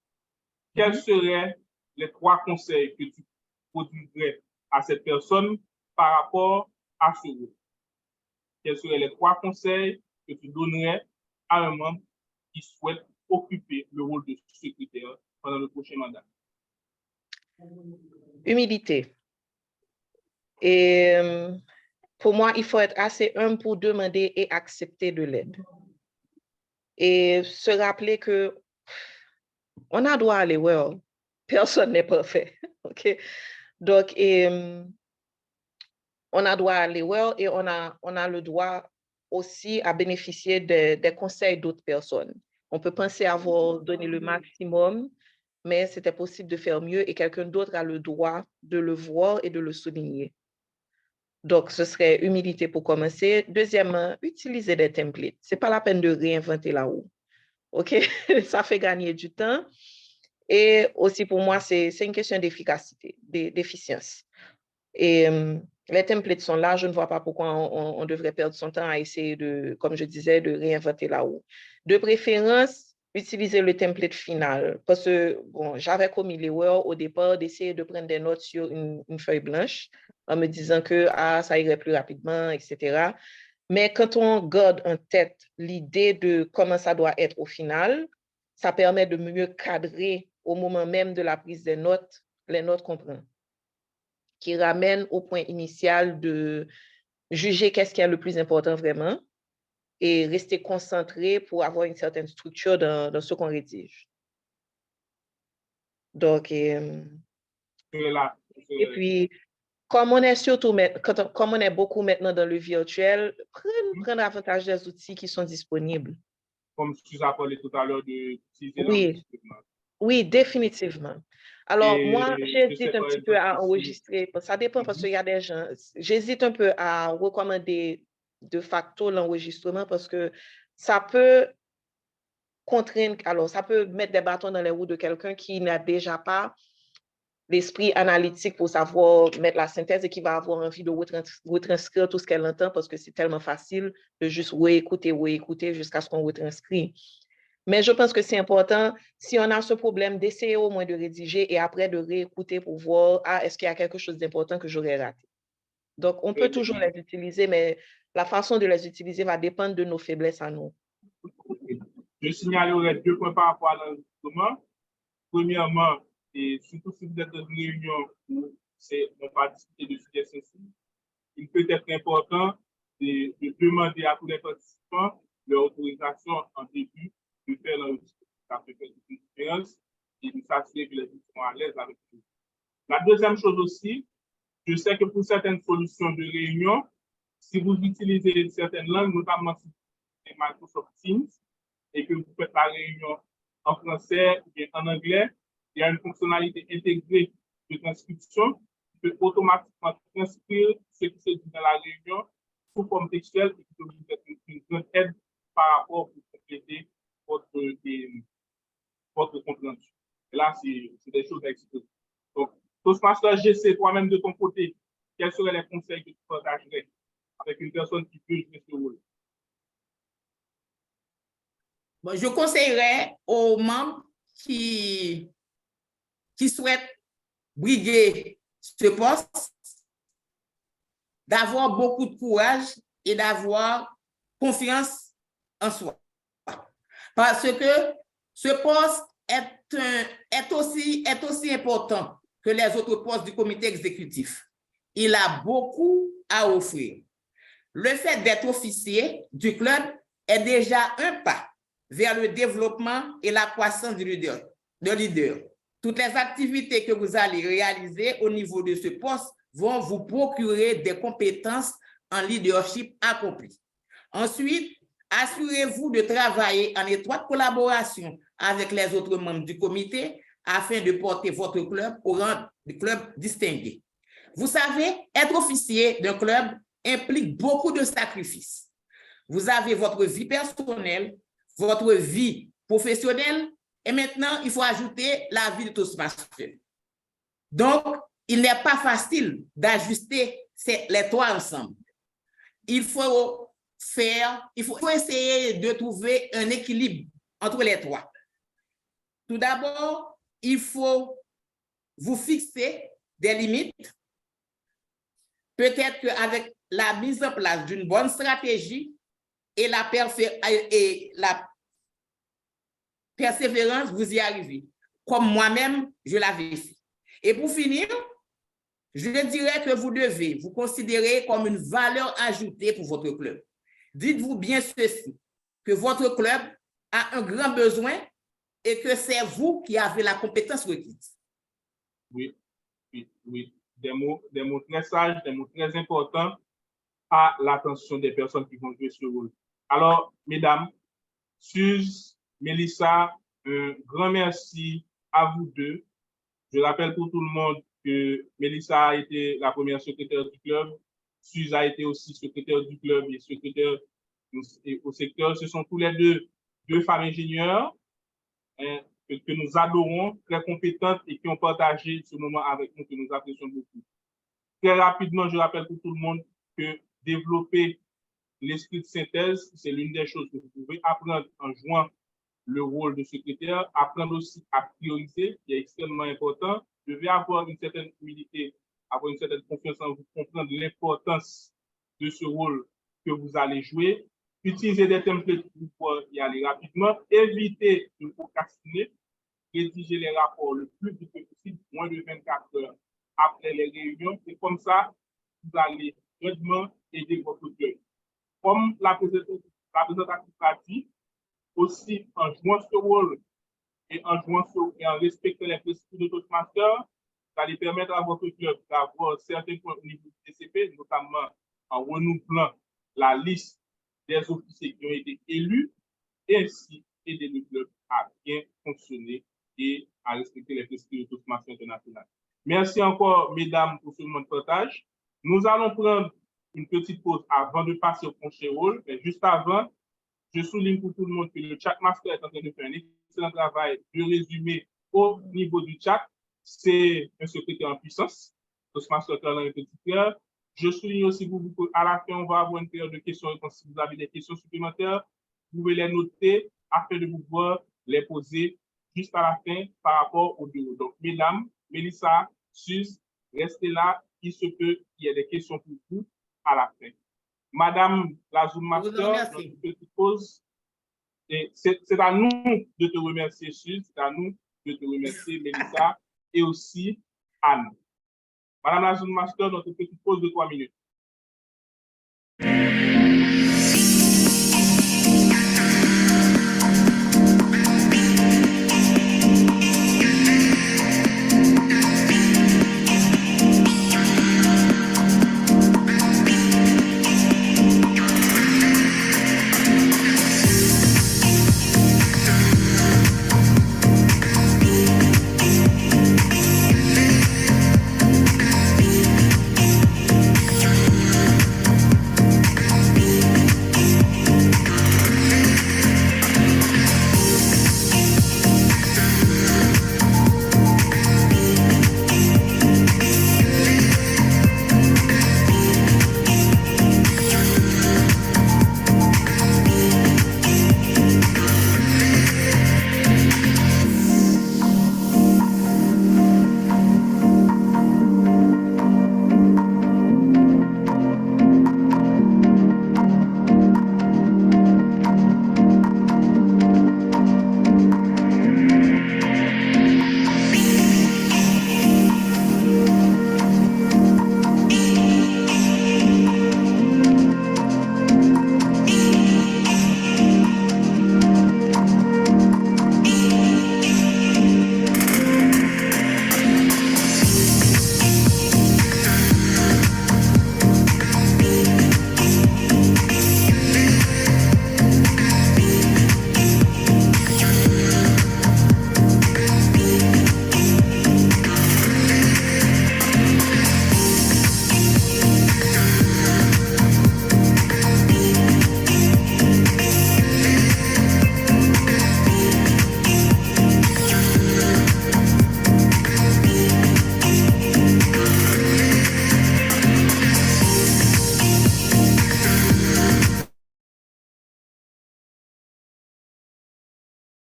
Quels seraient les 3 conseils que tu prodiguerais à cette personne par rapport à ce rôle? Quels seraient les 3 conseils que tu donnerais à un membre qui souhaite occuper le rôle de secrétaire pendant le prochain mandat? Humilité. Et pour moi, il faut être assez humble pour demander et accepter de l'aide. Et se rappeler que on a droit à l'erreur. Personne n'est parfait. OK? Donc, on a droit à l'erreur et on a le droit aussi à bénéficier des conseils d'autres personnes. On peut penser avoir donné le maximum, mais c'était possible de faire mieux et quelqu'un d'autre a le droit de le voir et de le souligner. Donc, ce serait humilité pour commencer. Deuxièmement, utiliser des templates. Ce n'est pas la peine de réinventer la roue. OK? Ça fait gagner du temps. Et aussi, pour moi, c'est une question d'efficacité, d'efficience. Et les templates sont là. Je ne vois pas pourquoi on devrait perdre son temps à essayer comme je disais, de réinventer la roue. De préférence, utiliser le template final. Parce que, bon, j'avais commis l'erreur au départ d'essayer de prendre des notes sur une feuille blanche en me disant que ça irait plus rapidement, etc. Mais quand on garde en tête l'idée de comment ça doit être au final, ça permet de mieux cadrer au moment même de la prise des notes, les notes qu'on prend, qui ramène au point initial de juger qu'est-ce qui est le plus important vraiment et rester concentré pour avoir une certaine structure dans ce qu'on rédige. Donc, et puis, comme on est surtout, comme on est beaucoup maintenant dans le virtuel, prendre avantage des outils qui sont disponibles. Comme tu as parlé tout à l'heure d'utiliser l'enregistrement. Oui, définitivement. Alors, moi, j'hésite un petit peu à enregistrer. Ça dépend parce qu'il y a des gens. J'hésite un peu à recommander de facto l'enregistrement parce que ça peut contraindre, alors ça peut mettre des bâtons dans les roues de quelqu'un qui n'a déjà pas l'esprit analytique pour savoir mettre la synthèse et qui va avoir envie de retranscrire tout ce qu'elle entend parce que c'est tellement facile de juste réécouter jusqu'à ce qu'on retranscrit. Mais je pense que c'est important, si on a ce problème, d'essayer au moins de rédiger et après de réécouter pour voir, est-ce qu'il y a quelque chose d'important que j'aurais raté? Donc, on peut toujours les utiliser, mais la façon de les utiliser va dépendre de nos faiblesses à nous. Je signalerai 2 points par rapport à l'enregistrement. Premièrement, et surtout si vous êtes dans une réunion où on va discuter de sujets sensibles, il peut être important de demander à tous les participants leur autorisation en début de faire l'enregistrement. Ça peut faire une différence et de s'assurer que les gens sont à l'aise avec nous. La deuxième chose aussi, je sais que pour certaines solutions de réunion, si vous utilisez certaines langues, notamment si c'est Microsoft Teams, et que vous faites la réunion en français ou en anglais, il y a une fonctionnalité intégrée de transcription qui peut automatiquement transcrire ce qui se dit dans la réunion sous forme textuelle et qui peut vous être une grande aide par rapport pour compléter votre compréhension. Et là, c'est des choses à expliquer. Donc, Toastmaster GC, toi-même de ton côté, quels seraient les conseils que tu partagerais avec une personne qui peut jouer ce rôle? Bon, je conseillerais aux membres qui souhaitent briguer ce poste d'avoir beaucoup de courage et d'avoir confiance en soi. Parce que ce poste est aussi important que les autres postes du comité exécutif. Il a beaucoup à offrir. Le fait d'être officier du club est déjà un pas vers le développement et la croissance du leader. Toutes les activités que vous allez réaliser au niveau de ce poste vont vous procurer des compétences en leadership accomplies. Ensuite, assurez-vous de travailler en étroite collaboration avec les autres membres du comité afin de porter votre club au rang de club distingué. Vous savez, être officier d'un club implique beaucoup de sacrifices. Vous avez votre vie personnelle, votre vie professionnelle, et maintenant, il faut ajouter la vie de Toastmaster. Donc, il n'est pas facile d'ajuster les trois ensemble. Il faut essayer de trouver un équilibre entre les trois. Tout d'abord, il faut vous fixer des limites. Peut-être qu'avec la mise en place d'une bonne stratégie et la persévérance, vous y arrivez. Comme moi-même, je l'avais fait. Et pour finir, je dirais que vous devez vous considérer comme une valeur ajoutée pour votre club. Dites-vous bien ceci, que votre club a un grand besoin et que c'est vous qui avez la compétence requise. Oui. Des mots très sages, des mots très importants à l'attention des personnes qui vont jouer ce rôle. Alors, mesdames, Suze, Mélissa, un grand merci à vous deux. Je rappelle pour tout le monde que Mélissa a été la première secrétaire du club, Suze a été aussi secrétaire du club et secrétaire au secteur. Ce sont tous les deux femmes ingénieures que nous adorons, très compétentes et qui ont partagé ce moment avec nous, que nous apprécions beaucoup. Très rapidement, je rappelle pour tout le monde que développer l'esprit de synthèse, c'est l'une des choses que vous pouvez apprendre en jouant le rôle de secrétaire, apprendre aussi à prioriser, qui est extrêmement important. Vous devez avoir une certaine humilité, avoir une certaine confiance en vous, comprendre l'importance de ce rôle que vous allez jouer. Utiliser des templates pour pouvoir y aller rapidement. Éviter de procrastiner. Rédiger les rapports le plus vite possible, moins de 24 heures après les réunions. Et comme ça, vous allez rapidement aider votre club. Comme la présentatrice l'a dit, aussi en jouant ce rôle et en respectant les principes de Toastmaster, ça allait permettre à votre club d'avoir certains points au niveau du TCP, notamment en renouvelant la liste des officiers qui ont été élus, et ainsi aider le club à bien fonctionner et à respecter les principes de Toastmaster international. Merci encore, mesdames, pour ce moment de partage. Nous allons prendre une petite pause avant de passer au prochain rôle. Mais juste avant, je souligne pour tout le monde que le Chatmaster est en train de faire un excellent travail de résumé au niveau du chat. c'est un secrétaire en puissance. Toastmaster Caroline et Petit Frère. Je souligne aussi pour vous qu'à la fin, on va avoir une période de questions-réponses. Si vous avez des questions supplémentaires, vous pouvez les noter afin de pouvoir les poser juste à la fin par rapport au bureau. Donc, mesdames, Mélissa, Suze, restez là. Il se peut qu'il y ait des questions pour vous à la fin. Madame la Zoom Master, notre petite pause. C'est à nous de te remercier, Suze. C'est à nous de te remercier, Mélissa, et aussi Anne. Madame la Zoom Master, notre petite pause de 3 minutes.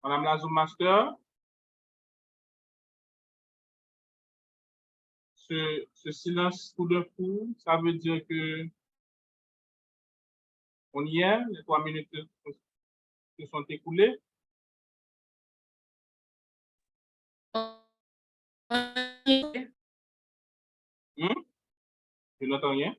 Madame la Zoom Master, ce silence tout d'un coup, ça veut dire que on y est, les 3 minutes se sont écoulées. Je n'entends rien.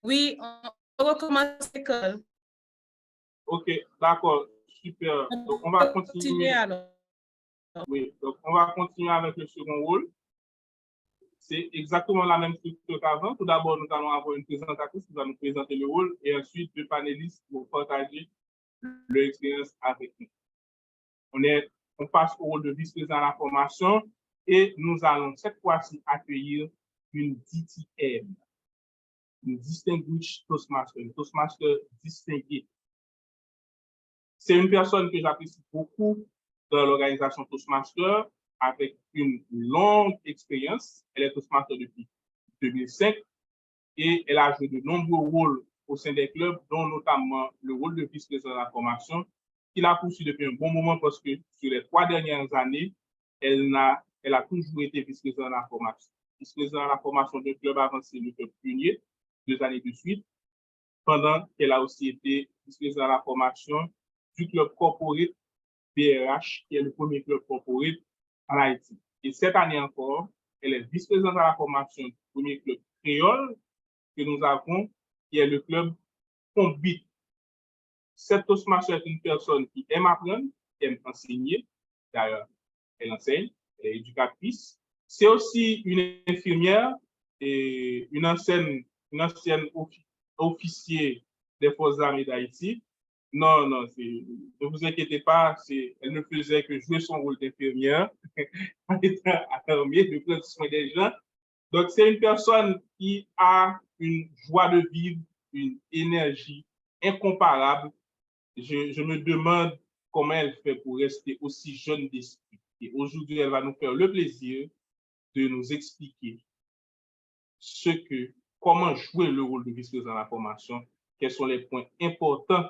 Oui, on recommence l'école. OK, d'accord, super. Donc, on va continuer. Alors. Oui, donc on va continuer avec le second rôle. C'est exactement la même structure qu'avant. Tout d'abord, nous allons avoir une présentatrice qui va nous présenter le rôle et ensuite 2 panélistes pour partager leur expérience avec nous. On passe au rôle de vice-président à la formation et nous allons cette fois-ci accueillir une DTM, une Distinguished Toastmaster, une Toastmaster distinguée. C'est une personne que j'apprécie beaucoup dans l'organisation Toastmaster avec une longue expérience. Elle est Toastmaster depuis 2005 et elle a joué de nombreux rôles au sein des clubs, dont notamment le rôle de vice-président de la formation, qu'il a poursuivi depuis un bon moment parce que sur les 3 dernières années, elle a toujours été vice-président de la formation. Vice-président de la formation d'un club avancé, le club pionnier, 2 années de suite, pendant qu'elle a aussi été vice-président de la formation du club corporate BRH, qui est le premier club corporate en Haïti. Et cette année encore, elle est vice-présidente de la formation du premier club créole que nous avons, qui est le club Combit. Cette Toastmaster est une personne qui aime apprendre, qui aime enseigner. D'ailleurs, elle enseigne, elle est éducatrice. C'est aussi une infirmière et une ancienne officier des Forces armées d'Haïti. Non, ne vous inquiétez pas, elle ne faisait que jouer son rôle d'infirmière en étant armée, de prendre soin des gens. Donc, c'est une personne qui a une joie de vivre, une énergie incomparable. Je me demande comment elle fait pour rester aussi jeune d'esprit. Et aujourd'hui, elle va nous faire le plaisir de nous expliquer comment jouer le rôle de vice-président de la formation, quels sont les points importants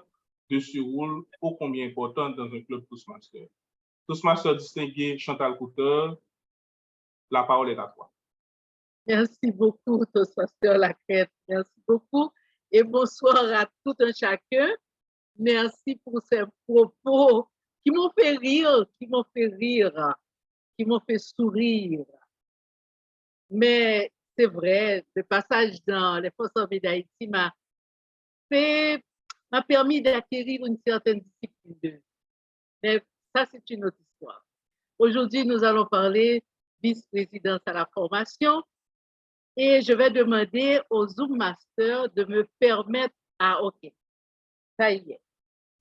de ce rôle, ô combien important dans un club Toastmaster. Toastmaster distingué Chantal Couteur, la parole est à toi. Merci beaucoup, Toastmaster Lacrête. Merci beaucoup. Et bonsoir à tout un chacun. Merci pour ces propos qui m'ont fait rire, qui m'ont fait sourire. Mais c'est vrai, le passage dans les Forces armées d'Haïti m'a permis d'acquérir une certaine discipline de vie. Mais ça, c'est une autre histoire. Aujourd'hui, nous allons parler vice-présidence à la formation et je vais demander au Zoom Master de me permettre, OK, ça y est,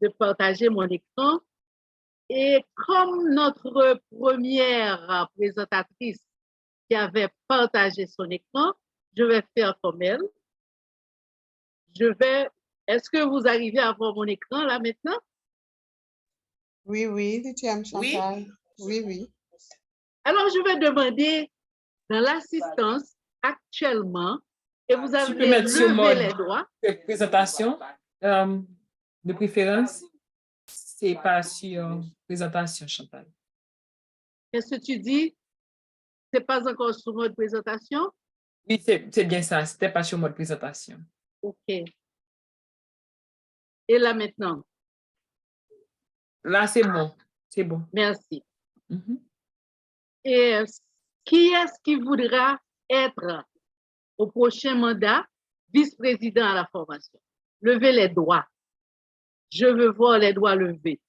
de partager mon écran. Et comme notre première présentatrice qui avait partagé son écran, je vais faire comme elle. Est-ce que vous arrivez à voir mon écran là maintenant? Oui, Chantal. Oui. Alors, je vais demander dans l'assistance actuellement, et vous avez levé les doigts. Présentation, de préférence, c'est pas sur présentation, Chantal. Qu'est-ce que tu dis? C'est pas encore sur mode présentation? Oui, c'est bien ça. C'était pas sur mode présentation. OK. Et là maintenant? Là, c'est bon. C'est bon. Merci. Et qui est-ce qui voudra être au prochain mandat vice-président à la formation? Levez les doigts. Je veux voir les doigts levés.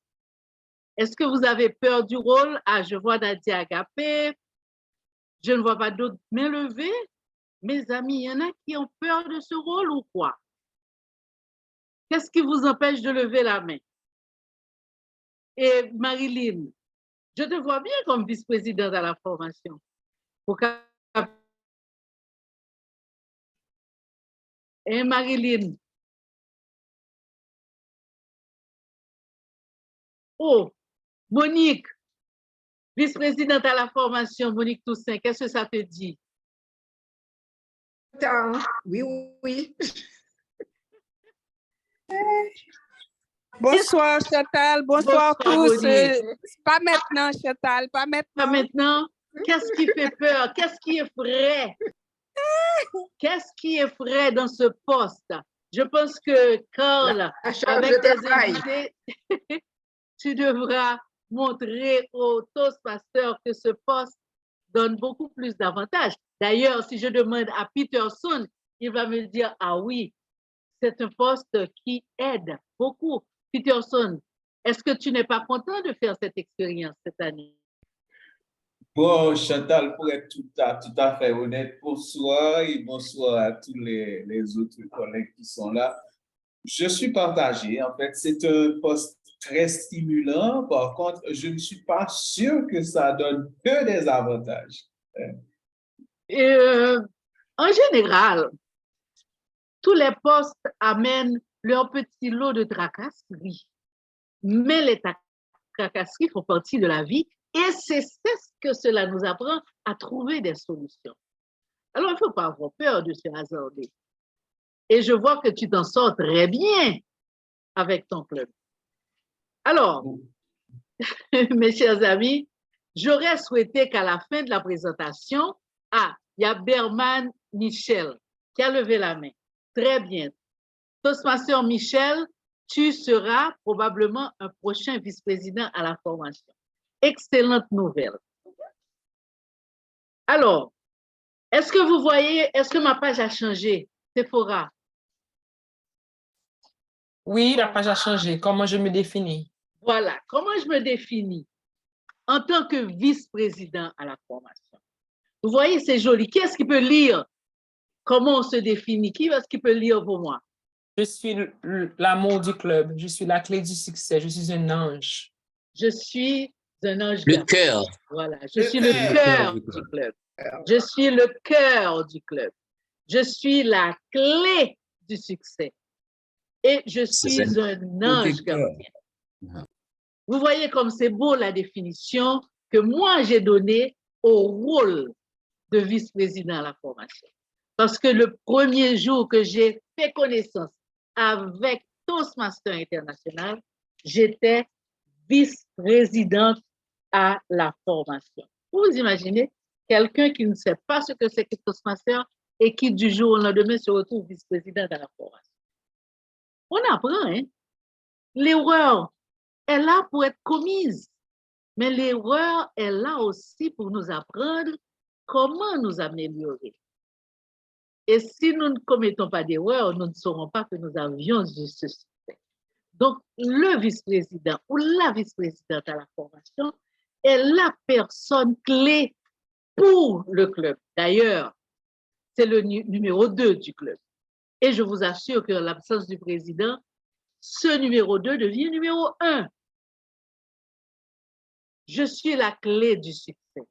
Est-ce que vous avez peur du rôle? Je vois Nadia Agapé. Je ne vois pas d'autres mains levées. Mes amis, il y en a qui ont peur de ce rôle ou quoi? Qu'est-ce qui vous empêche de lever la main? Et Marilyn, je te vois bien comme vice-présidente à la formation. Et Marilyn. Oh, Monique, vice-présidente à la formation, Monique Toussaint, qu'est-ce que ça te dit? Oui. Bonsoir, Chantal. Bonsoir tous. Pas maintenant, Chantal. Pas maintenant. Pas maintenant? Qu'est-ce qui fait peur? Qu'est-ce qui effraie? Qu'est-ce qui effraie dans ce poste? Je pense que Carl, avec tes invités, tu devras montrer aux Toastmasters que ce poste donne beaucoup plus d'avantages. D'ailleurs, si je demande à Peterson, il va me dire, oui, c'est un poste qui aide beaucoup. Peterson, est-ce que tu n'es pas content de faire cette expérience cette année? Bon, Chantal, pour être tout à fait honnête, bonsoir et bonsoir à tous les autres collègues qui sont là. Je suis partagé. En fait, c'est un poste très stimulant. Par contre, je ne suis pas sûr que ça donne que des avantages. En général, tous les postes amènent leur petit lot de tracasseries. Mais les tracasseries font partie de la vie et c'est ce que cela nous apprend à trouver des solutions. Alors, il ne faut pas avoir peur de se hasarder. Et je vois que tu t'en sors très bien avec ton club. Alors, mes chers amis, j'aurais souhaité qu'à la fin de la présentation, il y a Berman Michel qui a levé la main. Très bien. Toastmaster Michel, tu seras probablement un prochain vice-président à la formation. Excellente nouvelle. Alors, est-ce que vous voyez, est-ce que ma page a changé, Sephora? Oui, la page a changé. Comment je me définis? Voilà, comment je me définis en tant que vice-président à la formation? Vous voyez, c'est joli. Qui est-ce qui peut lire comment on se définit? Qui est-ce qui peut lire pour moi? Je suis l'amour du club. Je suis la clé du succès. Je suis un ange. Je suis un ange Le gardien. cœur. Voilà, je suis le cœur du club. Je suis le cœur du club. Je suis la clé du succès. Et je suis un ange gardien. Vous voyez comme c'est beau la définition que moi j'ai donnée au rôle de vice-président à la formation. Parce que le premier jour que j'ai fait connaissance avec Toastmaster International, j'étais vice-présidente à la formation. Vous imaginez quelqu'un qui ne sait pas ce que c'est que Toastmaster et qui du jour au lendemain se retrouve vice-président à la formation. On apprend, hein? L'erreur est là pour être commise, mais l'erreur est là aussi pour nous apprendre comment nous améliorer. Et si nous ne commettons pas d'erreur, nous ne saurons pas que nous avions du succès. Donc, le vice-président ou la vice-présidente à la formation est la personne clé pour le club. D'ailleurs, c'est le numéro 2 du club. Et je vous assure que l'absence du président, ce numéro 2 devient numéro 1. Je suis la clé du succès.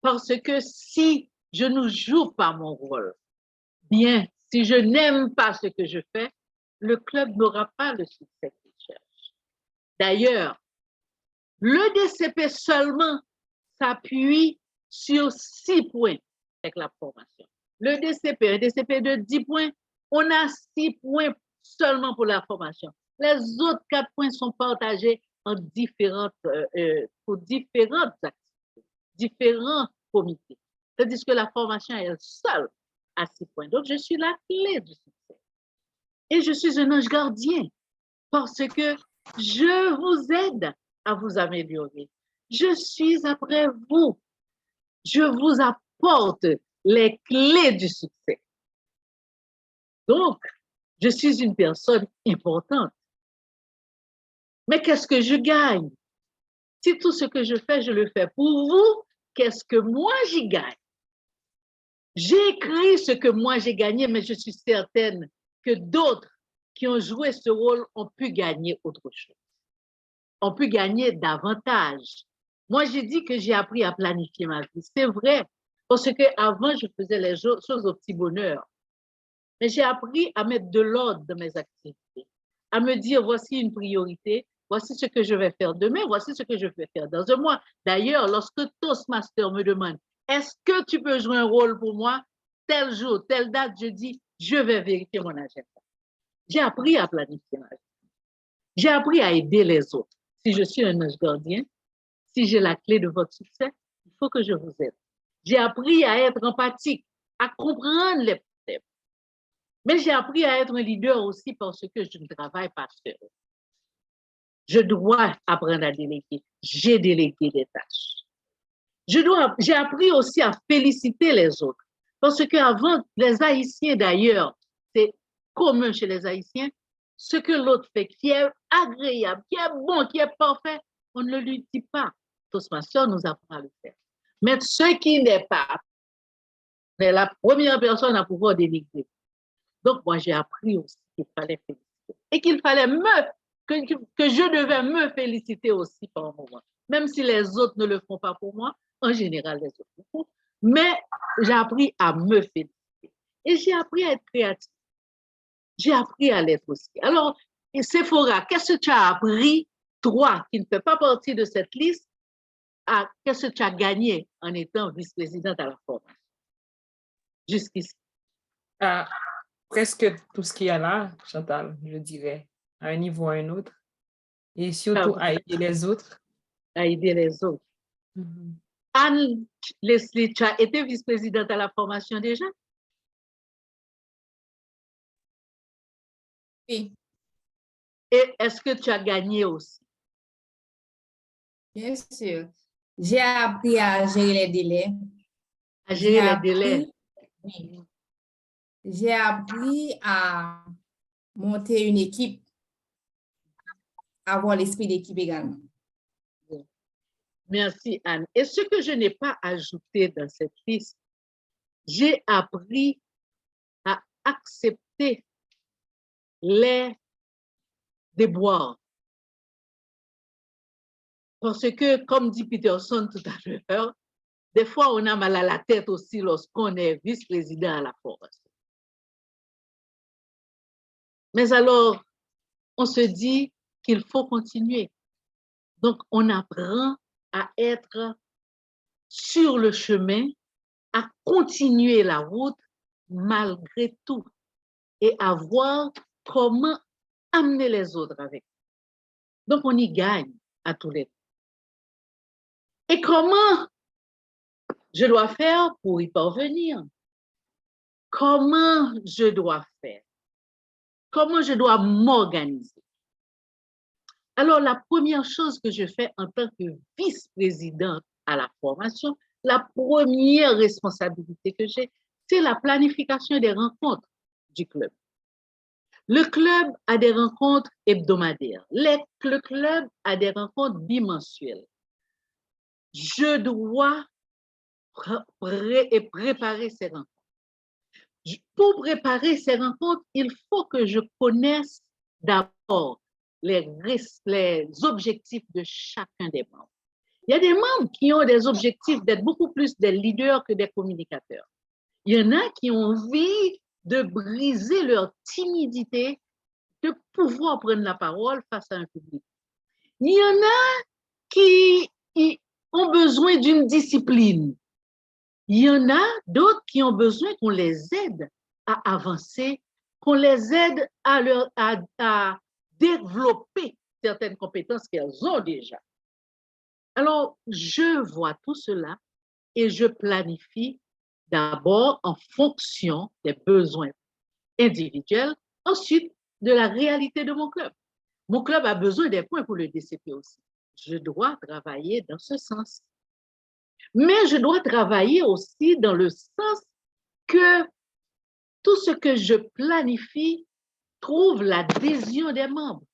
Parce que si je ne joue pas mon rôle, bien, si je n'aime pas ce que je fais, le club n'aura pas le succès qu'il cherche. D'ailleurs, le DCP seulement s'appuie sur 6 points avec la formation. Le DCP, un DCP de 10 points, on a 6 points seulement pour la formation. Les autres 4 points sont partagés en pour différentes activités, différents comités. C'est-à-dire que la formation est seule à 6 points. Donc, je suis la clé du succès. Et je suis un ange gardien parce que je vous aide à vous améliorer. Je suis après vous. Je vous apporte les clés du succès. Donc, je suis une personne importante. Mais qu'est-ce que je gagne? Si tout ce que je fais, je le fais pour vous, qu'est-ce que moi j'y gagne? J'ai écrit ce que moi j'ai gagné, mais je suis certaine que d'autres qui ont joué ce rôle ont pu gagner autre chose, ont pu gagner davantage. Moi, j'ai dit que j'ai appris à planifier ma vie. C'est vrai, parce qu'avant, je faisais les choses au petit bonheur. Mais j'ai appris à mettre de l'ordre dans mes activités, à me dire, voici une priorité, voici ce que je vais faire demain, voici ce que je vais faire dans un mois. D'ailleurs, lorsque Toastmaster me demande, est-ce que tu peux jouer un rôle pour moi? Tel jour, telle date, je dis, je vais vérifier mon agenda. J'ai appris à planifier ma vie. J'ai appris à aider les autres. Si je suis un ange gardien, si j'ai la clé de votre succès, il faut que je vous aide. J'ai appris à être empathique, à comprendre les problèmes. Mais j'ai appris à être un leader aussi parce que je ne travaille pas seul. Je dois apprendre à déléguer. J'ai délégué des tâches. J'ai appris aussi à féliciter les autres. Parce qu'avant, les Haïtiens d'ailleurs, c'est commun chez les Haïtiens, ce que l'autre fait qui est agréable, qui est bon, qui est parfait, on ne lui dit pas. Toastmaster nous apprend à le faire. Mais ce qui n'est pas, c'est la première personne à pouvoir déléguer. Donc, moi, j'ai appris aussi qu'il fallait féliciter. Et qu'il fallait que je devais me féliciter aussi par moment. Même si les autres ne le font pas pour moi, en général, les autres le font. Mais j'ai appris à me féliciter. Et j'ai appris à être créatif. J'ai appris à l'être aussi. Alors, Sephora, qu'est-ce que tu as appris, toi, qui ne fais pas partie de cette liste, qu'est-ce que tu as gagné en étant vice-présidente à la formation? Jusqu'ici. Presque tout ce qu'il y a là, Chantal, je dirais, à un niveau ou à un autre. Et surtout à aider les autres. À aider les autres. Anne Leslie, tu as été vice-présidente à la formation déjà? Oui. Et est-ce que tu as gagné aussi? Bien sûr. J'ai appris à gérer les délais. À gérer les délais? Oui. J'ai appris à monter une équipe, avoir l'esprit d'équipe également. Merci, Anne. Et ce que je n'ai pas ajouté dans cette liste, j'ai appris à accepter les déboires. Parce que, comme dit Peterson tout à l'heure, des fois, on a mal à la tête aussi lorsqu'on est vice-président à la force. Mais alors, on se dit qu'il faut continuer. Donc, on apprend à être sur le chemin, à continuer la route malgré tout et à voir comment amener les autres avec. Donc, on y gagne à tous les deux. Et comment je dois faire pour y parvenir? Comment je dois faire? Comment je dois m'organiser? Alors, la première chose que je fais en tant que vice-présidente à la formation, la première responsabilité que j'ai, c'est la planification des rencontres du club. Le club a des rencontres hebdomadaires. Le club a des rencontres bimensuelles. Je dois préparer ces rencontres. Pour préparer ces rencontres, il faut que je connaisse d'abord les objectifs de chacun des membres. Il y a des membres qui ont des objectifs d'être beaucoup plus des leaders que des communicateurs. Il y en a qui ont envie de briser leur timidité, de pouvoir prendre la parole face à un public. Il y en a qui ont besoin d'une discipline. Il y en a d'autres qui ont besoin qu'on les aide à avancer, qu'on les aide à développer certaines compétences qu'elles ont déjà. Alors, je vois tout cela et je planifie d'abord en fonction des besoins individuels, ensuite de la réalité de mon club. Mon club a besoin des points pour le DCP aussi. Je dois travailler dans ce sens. Mais je dois travailler aussi dans le sens que tout ce que je planifie trouve l'adhésion des membres.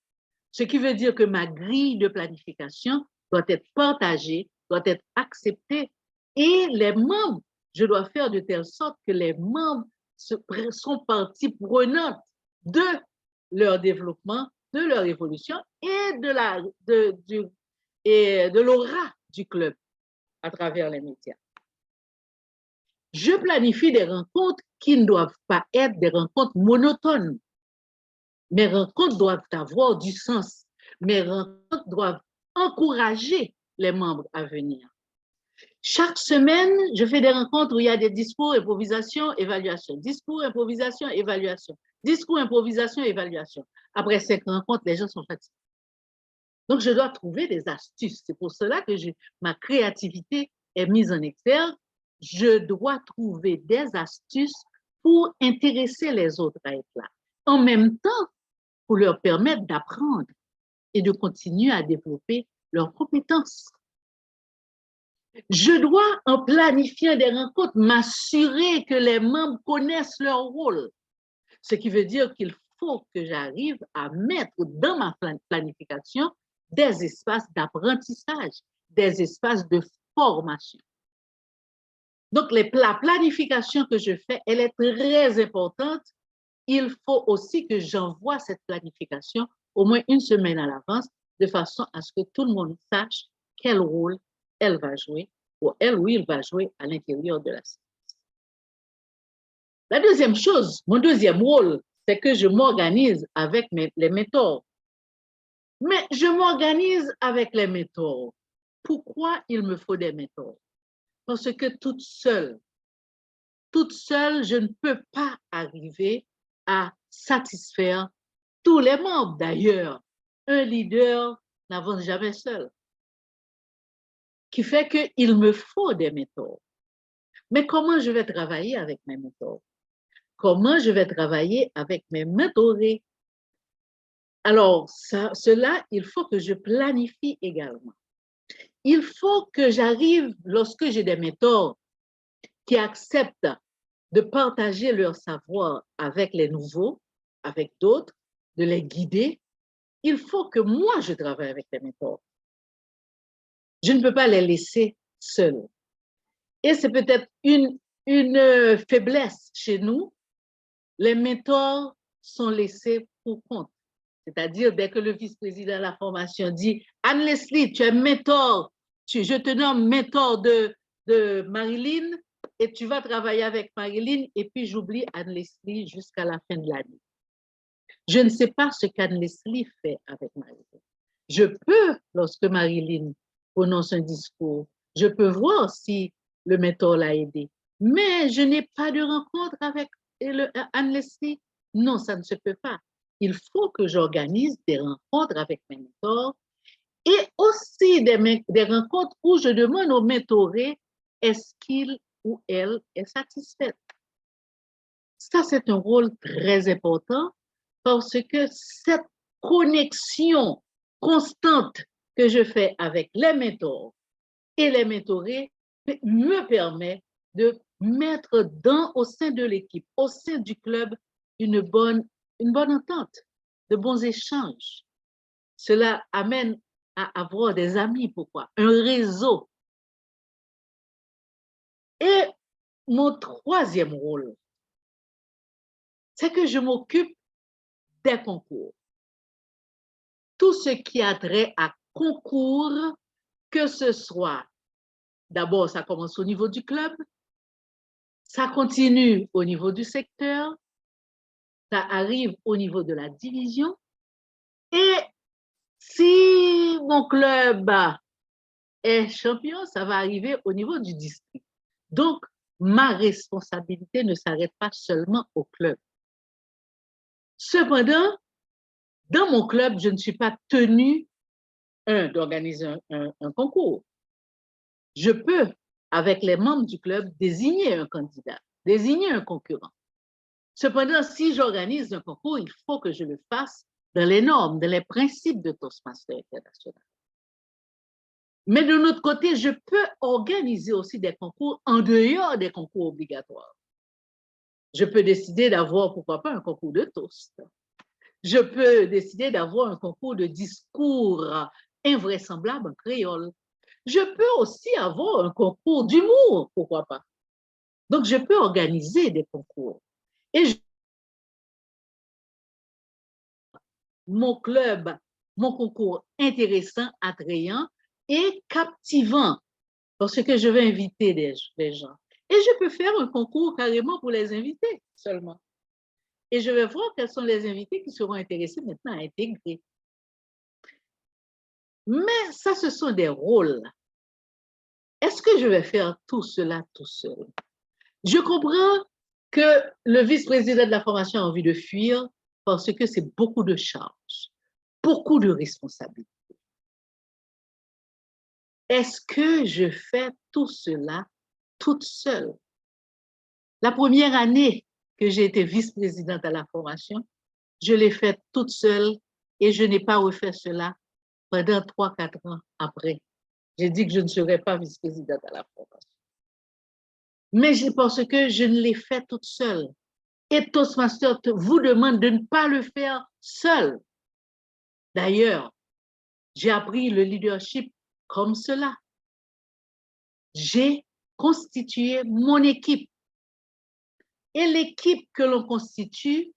Ce qui veut dire que ma grille de planification doit être partagée, doit être acceptée. Et les membres, je dois faire de telle sorte que les membres sont partie prenante de leur développement, de leur évolution et de l'aura du club à travers les médias. Je planifie des rencontres qui ne doivent pas être des rencontres monotones. Mes rencontres doivent avoir du sens. Mes rencontres doivent encourager les membres à venir. Chaque semaine, je fais des rencontres où il y a des discours, improvisation, évaluation. Discours, improvisation, évaluation. Discours, improvisation, évaluation. Après 5 rencontres, les gens sont fatigués. Donc, je dois trouver des astuces. C'est pour cela que ma créativité est mise en exergue. Je dois trouver des astuces pour intéresser les autres à être là. En même temps, pour leur permettre d'apprendre et de continuer à développer leurs compétences. Je dois, en planifiant des rencontres, m'assurer que les membres connaissent leur rôle. Ce qui veut dire qu'il faut que j'arrive à mettre dans ma planification des espaces d'apprentissage, des espaces de formation. Donc, la planification que je fais, elle est très importante. Il faut aussi que j'envoie cette planification au moins 1 semaine à l'avance, de façon à ce que tout le monde sache quel rôle elle va jouer, ou elle ou il va jouer à l'intérieur de la séance. La deuxième chose, mon deuxième rôle, c'est que je m'organise avec les mentors. Mais je m'organise avec les mentors. Pourquoi il me faut des mentors? Parce que toute seule, je ne peux pas arriver à satisfaire tous les membres. D'ailleurs, un leader n'avance jamais seul. Qui fait qu'il me faut des mentors. Mais comment je vais travailler avec mes mentors? Comment je vais travailler avec mes mentorés? Alors, cela, il faut que je planifie également. Il faut que j'arrive, lorsque j'ai des mentors qui acceptent de partager leur savoir avec les nouveaux, avec d'autres, de les guider, il faut que moi, je travaille avec les mentors. Je ne peux pas les laisser seuls. Et c'est peut-être une faiblesse chez nous. Les mentors sont laissés pour compte. C'est-à-dire, dès que le vice-président de la formation dit « Anne-Leslie, tu es mentor, je te nomme mentor de Marilyn et tu vas travailler avec Marilyn et puis j'oublie Anne-Leslie jusqu'à la fin de l'année. » Je ne sais pas ce qu'Anne-Leslie fait avec Marilyn. Je peux, lorsque Marilyn prononce un discours, je peux voir si le mentor l'a aidé. Mais je n'ai pas de rencontre avec Anne-Leslie. Non, ça ne se peut pas. Il faut que j'organise des rencontres avec mes mentors et aussi des rencontres où je demande au mentoré est-ce qu'il ou elle est satisfait. Ça, c'est un rôle très important parce que cette connexion constante que je fais avec les mentors et les mentorés me permet de mettre au sein de l'équipe, au sein du club, une bonne entente, de bons échanges. Cela amène à avoir des amis, pourquoi? Un réseau. Et mon troisième rôle, c'est que je m'occupe des concours. Tout ce qui a trait à concours, que ce soit, d'abord, ça commence au niveau du club, ça continue au niveau du secteur, ça arrive au niveau de la division, et si mon club est champion, ça va arriver au niveau du district. Donc, ma responsabilité ne s'arrête pas seulement au club. Cependant, dans mon club, je ne suis pas tenue d'organiser un concours. Je peux, avec les membres du club, désigner un candidat, désigner un concurrent. Cependant, si j'organise un concours, il faut que je le fasse dans les normes, dans les principes de Toastmasters International. Mais de l'autre côté, je peux organiser aussi des concours en dehors des concours obligatoires. Je peux décider d'avoir, pourquoi pas, un concours de toast. Je peux décider d'avoir un concours de discours invraisemblable en créole. Je peux aussi avoir un concours d'humour, pourquoi pas. Donc, je peux organiser des concours. Et mon club, mon concours intéressant, attrayant et captivant, parce que je vais inviter des gens. Et je peux faire un concours carrément pour les invités seulement. Et je vais voir quels sont les invités qui seront intéressés maintenant à intégrer. Mais ça, ce sont des rôles. Est-ce que je vais faire tout cela tout seul? Je comprends que le vice-président de la formation a envie de fuir parce que c'est beaucoup de charges, beaucoup de responsabilités. Est-ce que je fais tout cela toute seule? La première année que j'ai été vice-présidente à la formation, je l'ai faite toute seule et je n'ai pas refait cela pendant 3-4 ans après. J'ai dit que je ne serais pas vice-présidente à la formation. Mais c'est parce que je ne l'ai fait toute seule. Et Toastmasters vous demande de ne pas le faire seul. D'ailleurs, j'ai appris le leadership comme cela. J'ai constitué mon équipe. Et l'équipe que l'on constitue,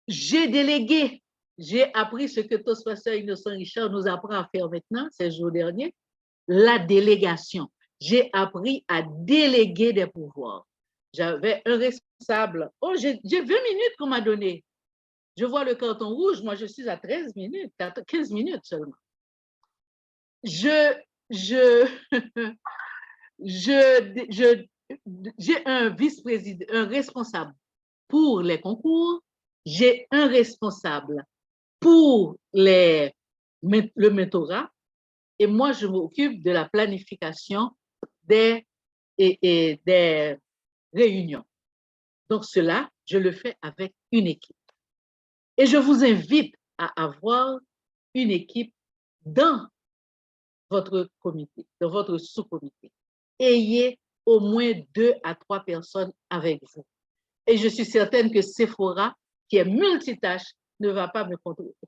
j'ai délégué. J'ai appris ce que Toastmasters Innocent Richard nous apprend à faire maintenant, ces jours derniers, la délégation. J'ai appris à déléguer des pouvoirs. J'avais un responsable. Oh, j'ai 20 minutes qu'on m'a donné. Je vois le carton rouge, moi je suis à 13 minutes, 15 minutes seulement. J'ai un vice-président, un responsable pour les concours, j'ai un responsable pour le mentorat, et moi je m'occupe de la planification des réunions. Donc cela, je le fais avec une équipe. Et je vous invite à avoir une équipe dans votre comité, dans votre sous-comité. Ayez au moins 2 à 3 personnes avec vous. Et je suis certaine que Sephora, qui est multitâche, ne va pas me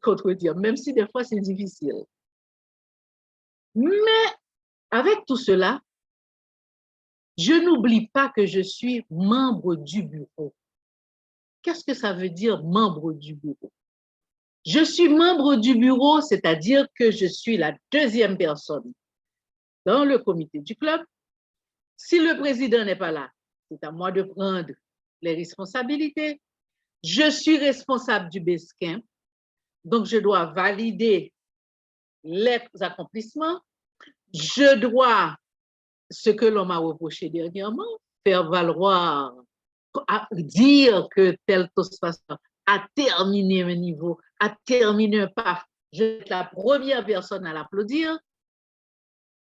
contredire, même si des fois c'est difficile. Mais avec tout cela, je n'oublie pas que je suis membre du bureau. Qu'est-ce que ça veut dire, membre du bureau? Je suis membre du bureau, c'est-à-dire que je suis la deuxième personne dans le comité du club. Si le président n'est pas là, c'est à moi de prendre les responsabilités. Je suis responsable du BASECAMP, donc je dois valider les accomplissements. Je dois, ce que l'on m'a reproché dernièrement, faire valoir, dire que tel Toastmaster a terminé un niveau, a terminé un PAF. Je vais être la première personne à l'applaudir.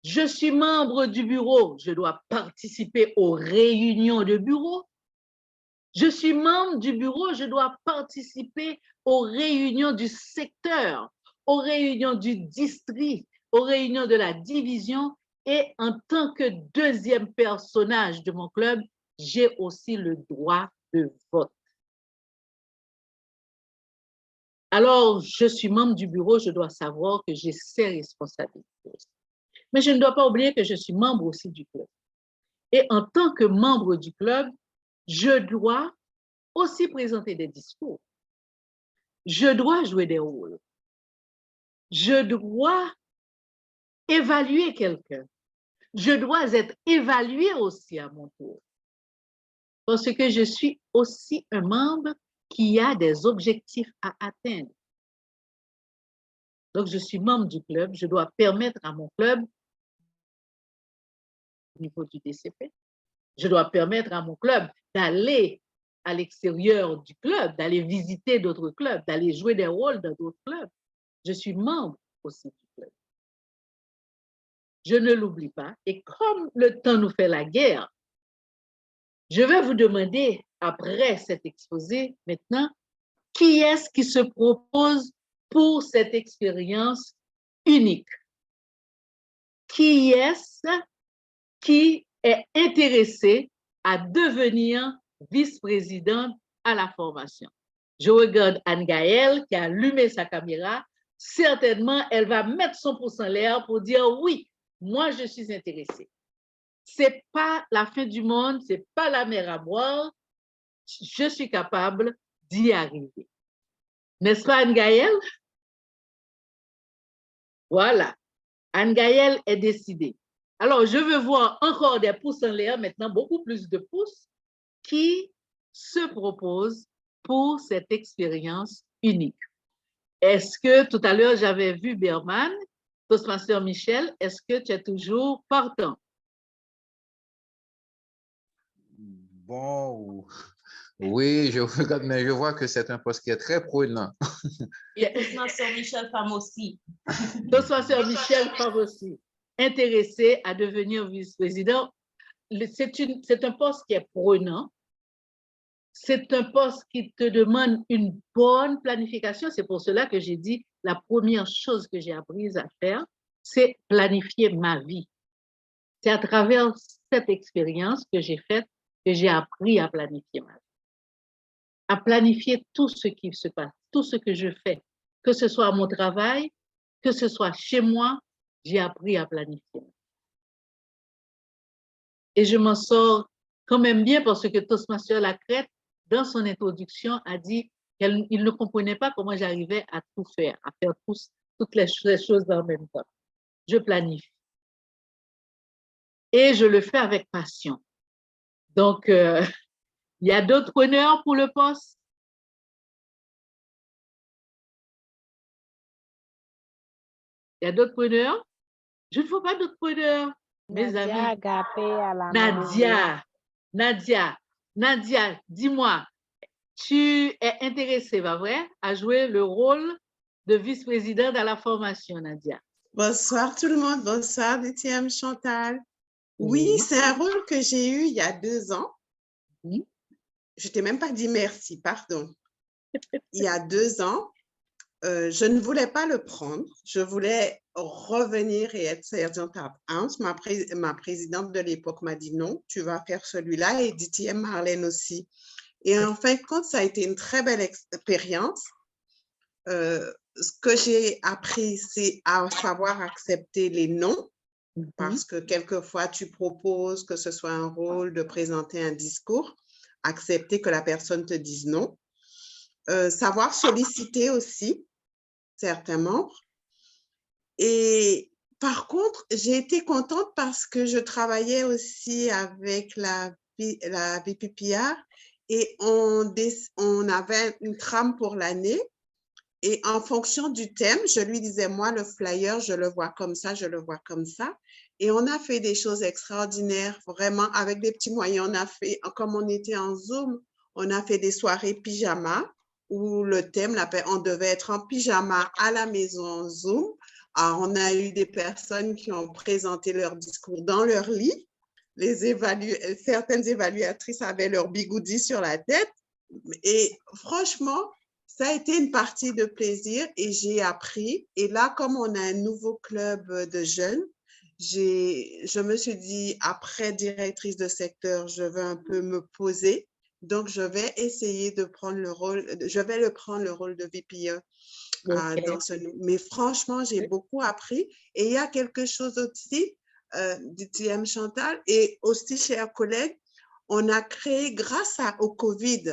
Je suis membre du bureau, je dois participer aux réunions de bureau. Je suis membre du bureau, je dois participer aux réunions du secteur, aux réunions du district, aux réunions de la division, et en tant que deuxième personnage de mon club, j'ai aussi le droit de vote. Alors, je suis membre du bureau, je dois savoir que j'ai ces responsabilités. Mais je ne dois pas oublier que je suis membre aussi du club. Et en tant que membre du club, je dois aussi présenter des discours. Je dois jouer des rôles. Je dois évaluer quelqu'un. Je dois être évalué aussi à mon tour. Parce que je suis aussi un membre qui a des objectifs à atteindre. Donc, je suis membre du club. Je dois permettre à mon club, au niveau du DCP, je dois permettre à mon club d'aller à l'extérieur du club, d'aller visiter d'autres clubs, d'aller jouer des rôles dans d'autres clubs. Je suis membre aussi du club. Je ne l'oublie pas. Et comme le temps nous fait la guerre, je vais vous demander, après cet exposé, maintenant, qui est-ce qui se propose pour cette expérience unique? Qui est-ce qui est intéressé à devenir vice-présidente à la formation? Je regarde Anne-Gaëlle qui a allumé sa caméra. Certainement, elle va mettre son pouce en l'air pour dire oui, moi je suis intéressée. Ce n'est pas la fin du monde, ce n'est pas la mer à boire. Je suis capable d'y arriver. N'est-ce pas, Anne-Gaëlle? Voilà. Anne-Gaëlle est décidée. Alors, je veux voir encore des pouces en l'air, maintenant beaucoup plus de pouces, qui se proposent pour cette expérience unique. Est-ce que, tout à l'heure, j'avais vu Berman, Toastmaster Michel, est-ce que tu es toujours partant? Bon, oui, je regarde, mais je vois que c'est un poste qui est très prenant. Toastmaster Michel Femme aussi. Toastmaster Michel Femme aussi. Intéressé à devenir vice-président. C'est un poste qui est prenant. C'est un poste qui te demande une bonne planification. C'est pour cela que j'ai dit la première chose que j'ai apprise à faire, c'est planifier ma vie. C'est à travers cette expérience que j'ai faite que j'ai appris à planifier ma vie. À planifier tout ce qui se passe, tout ce que je fais, que ce soit à mon travail, que ce soit chez moi, j'ai appris à planifier. Et je m'en sors quand même bien parce que Toastmaster Lacrête, dans son introduction, a dit qu'il ne comprenait pas comment j'arrivais à tout faire, à faire toutes les choses en même temps. Je planifie. Et je le fais avec passion. Donc, il y a d'autres preneurs pour le poste? Il y a d'autres preneurs? Je ne vois pas d'autres preneurs, mes amis. Nadia, dis-moi, tu es intéressée, pas vrai, à jouer le rôle de vice-présidente à la formation, Nadia? Bonsoir tout le monde, bonsoir DTM Chantal. Oui, c'est un rôle que j'ai eu il y a 2 ans. Je t'ai même pas dit merci, pardon. Il y a 2 ans, je ne voulais pas le prendre. Je voulais revenir et être sergent at arms. Ma présidente de l'époque m'a dit non, tu vas faire celui-là, et DTM Marlène aussi. Et en fin de compte, ça a été une très belle expérience. Ce que j'ai appris, c'est à savoir accepter les noms, parce que quelquefois, tu proposes que ce soit un rôle de présenter un discours, accepter que la personne te dise non. Savoir solliciter aussi, certains membres. Et par contre, j'ai été contente parce que je travaillais aussi avec la VPPR et on avait une trame pour l'année. Et en fonction du thème, je lui disais, moi, le flyer, je le vois comme ça, je le vois comme ça. Et on a fait des choses extraordinaires, vraiment, avec des petits moyens. On a fait, comme on était en Zoom, on a fait des soirées pyjama où le thème, on devait être en pyjama à la maison en Zoom. Alors, on a eu des personnes qui ont présenté leur discours dans leur lit. Certaines évaluatrices avaient leur bigoudi sur la tête. Et franchement, ça a été une partie de plaisir et j'ai appris. Et là, comme on a un nouveau club de jeunes, je me suis dit, après directrice de secteur, je vais un peu me poser. Donc, je vais essayer de prendre le rôle, prendre le rôle de VPE. Mais franchement, j'ai beaucoup appris. Et il y a quelque chose aussi, DTM Chantal, et aussi, chers collègues, on a créé grâce au COVID,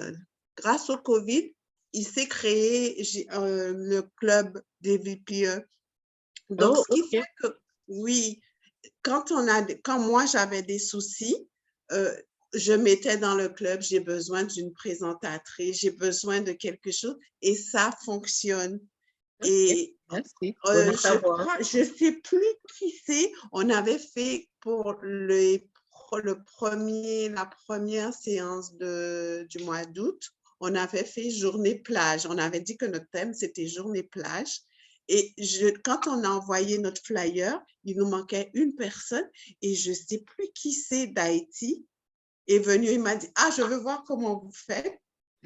il s'est créé le club des VPE. Donc, ce qui fait que, oui, quand moi j'avais des soucis, je mettais dans le club, j'ai besoin d'une présentatrice, j'ai besoin de quelque chose et ça fonctionne. Et je ne sais plus qui c'est. On avait fait pour la première séance du mois d'août, on avait fait journée plage. On avait dit que notre thème, c'était journée plage. Et quand on a envoyé notre flyer, il nous manquait une personne et je ne sais plus qui c'est d'Haïti est venue. Il m'a dit, ah, je veux voir comment vous faites.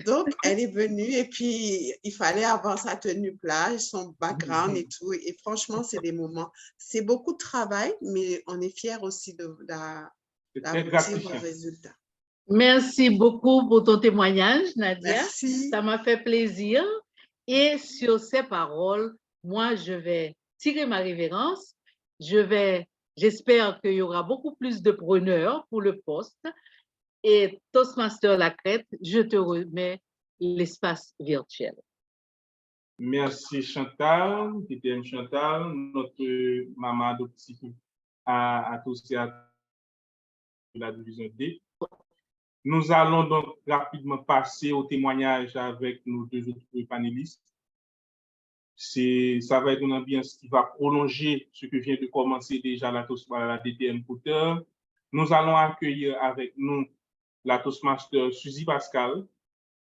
Donc, elle est venue et puis il fallait avoir sa tenue plage, son background et tout. Et franchement, c'est des moments. C'est beaucoup de travail, mais on est fiers aussi d'aboutir au résultat. Merci beaucoup pour ton témoignage, Nadia. Merci. Ça m'a fait plaisir. Et sur ces paroles, moi, je vais tirer ma révérence. J'espère qu'il y aura beaucoup plus de preneurs pour le poste. Et Toastmaster La Crête, je te remets l'espace virtuel. Merci Chantal, TTM Chantal, notre maman adoptive à tous et à la division D. Nous allons donc rapidement passer au témoignage avec nos deux autres panélistes. Ça va être une ambiance qui va prolonger ce que vient de commencer déjà la DTM Potter. Nous allons accueillir avec nous la Toastmaster Suzy Pascal,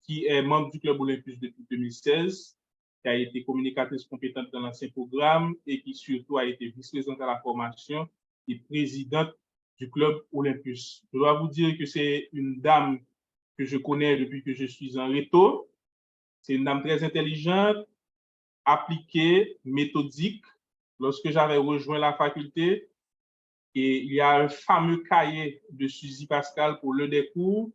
qui est membre du Club Olympus depuis 2016, qui a été communicatrice compétente dans l'ancien programme et qui surtout a été vice-présidente à la formation et présidente du Club Olympus. Je dois vous dire que c'est une dame que je connais depuis que je suis en réto. C'est une dame très intelligente, appliquée, méthodique. Lorsque j'avais rejoint la faculté, et il y a un fameux cahier de Suzy Pascal pour l'un des cours.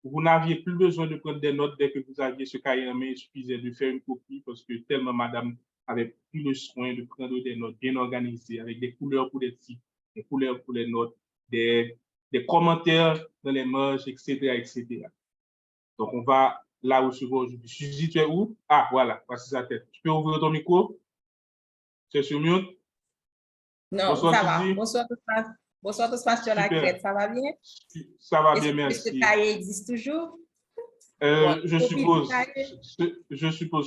Vous n'aviez plus besoin de prendre des notes dès que vous aviez ce cahier en main. Il suffisait de faire une copie parce que tellement madame avait pris le soin de prendre des notes bien organisées avec des couleurs pour les titres, des couleurs pour les notes, des commentaires dans les marges, etc., etc. Donc, on va là recevoir aujourd'hui. Suzy, tu es où? Ah, voilà, voici sa tête. Tu peux ouvrir ton micro? C'est sur mute? Non, bonsoir, ça Suzy. va. Bonsoir, Toastmaster La Crête. Ça va bien? Ça va bien, merci. Est-ce que ce cahier existe toujours? Je suppose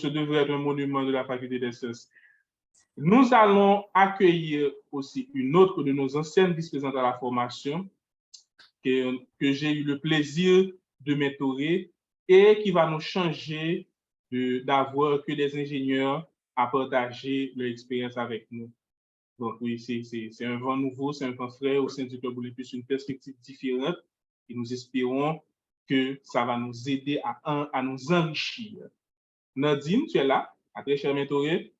que ce devrait être un monument de la faculté des sciences. Nous allons accueillir aussi une autre de nos anciennes vice-présidentes à la formation que j'ai eu le plaisir de mentorer et qui va nous changer d'avoir que des ingénieurs à partager leur expérience avec nous. Donc oui, c'est un vent nouveau, c'est un vent frais au sein du Club Olympus, une perspective différente et nous espérons que ça va nous aider à nous enrichir. Nadine, tu es là, à très cher mentoré.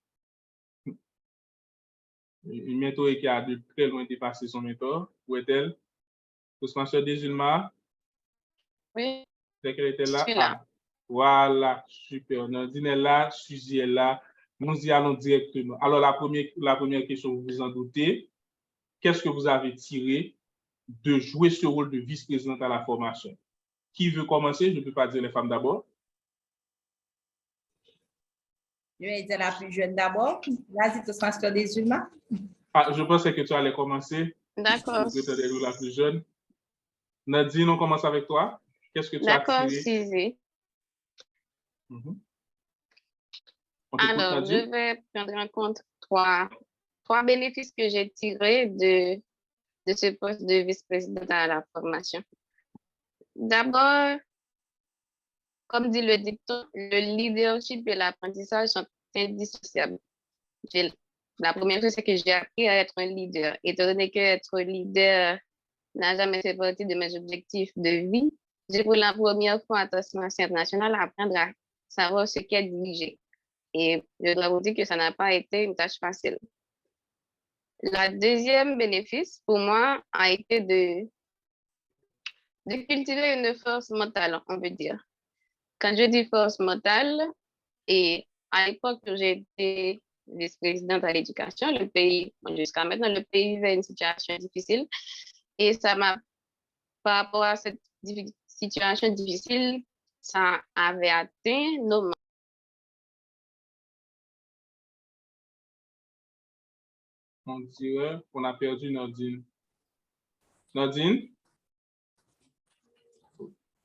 Une mentorée qui a de très loin dépassé son mentor. Où est-elle? Toastmaster Desulma? Oui. C'est qu'elle était là? Je suis là. Ah, voilà, super. Nadine est là, Suzy est là. Nous y allons directement. Alors, la première question, vous vous en doutez, qu'est-ce que vous avez tiré de jouer ce rôle de vice-présidente à la formation? Qui veut commencer? Je ne peux pas dire les femmes d'abord. Je vais dire la plus jeune d'abord. Vas-y, Toastmaster des humains. Ah, je pensais que tu allais commencer. D'accord. La plus jeune. Nadine, on commence avec toi. Qu'est-ce que tu as D'accord, tiré? Suzy. Alors, je vais prendre en compte trois bénéfices que j'ai tirés de ce poste de vice-présidente à la formation. D'abord, comme dit le dicton, le leadership et l'apprentissage sont indissociables. La première chose, c'est que j'ai appris à être un leader. Étant donné qu'être leader n'a jamais fait partie de mes objectifs de vie, j'ai pour la première fois à Toastmasters International apprendre à savoir ce qu'est diriger. Et je dois vous dire que ça n'a pas été une tâche facile. La deuxième bénéfice pour moi a été de cultiver une force mentale, on peut dire. Quand je dis force mentale, et à l'époque où j'ai été vice-présidente à l'éducation, le pays, jusqu'à maintenant, le pays vivait une situation difficile. Et ça m'a, par rapport à cette situation difficile, ça avait atteint nos mains. On dirait qu'on a perdu Nadine. Nadine?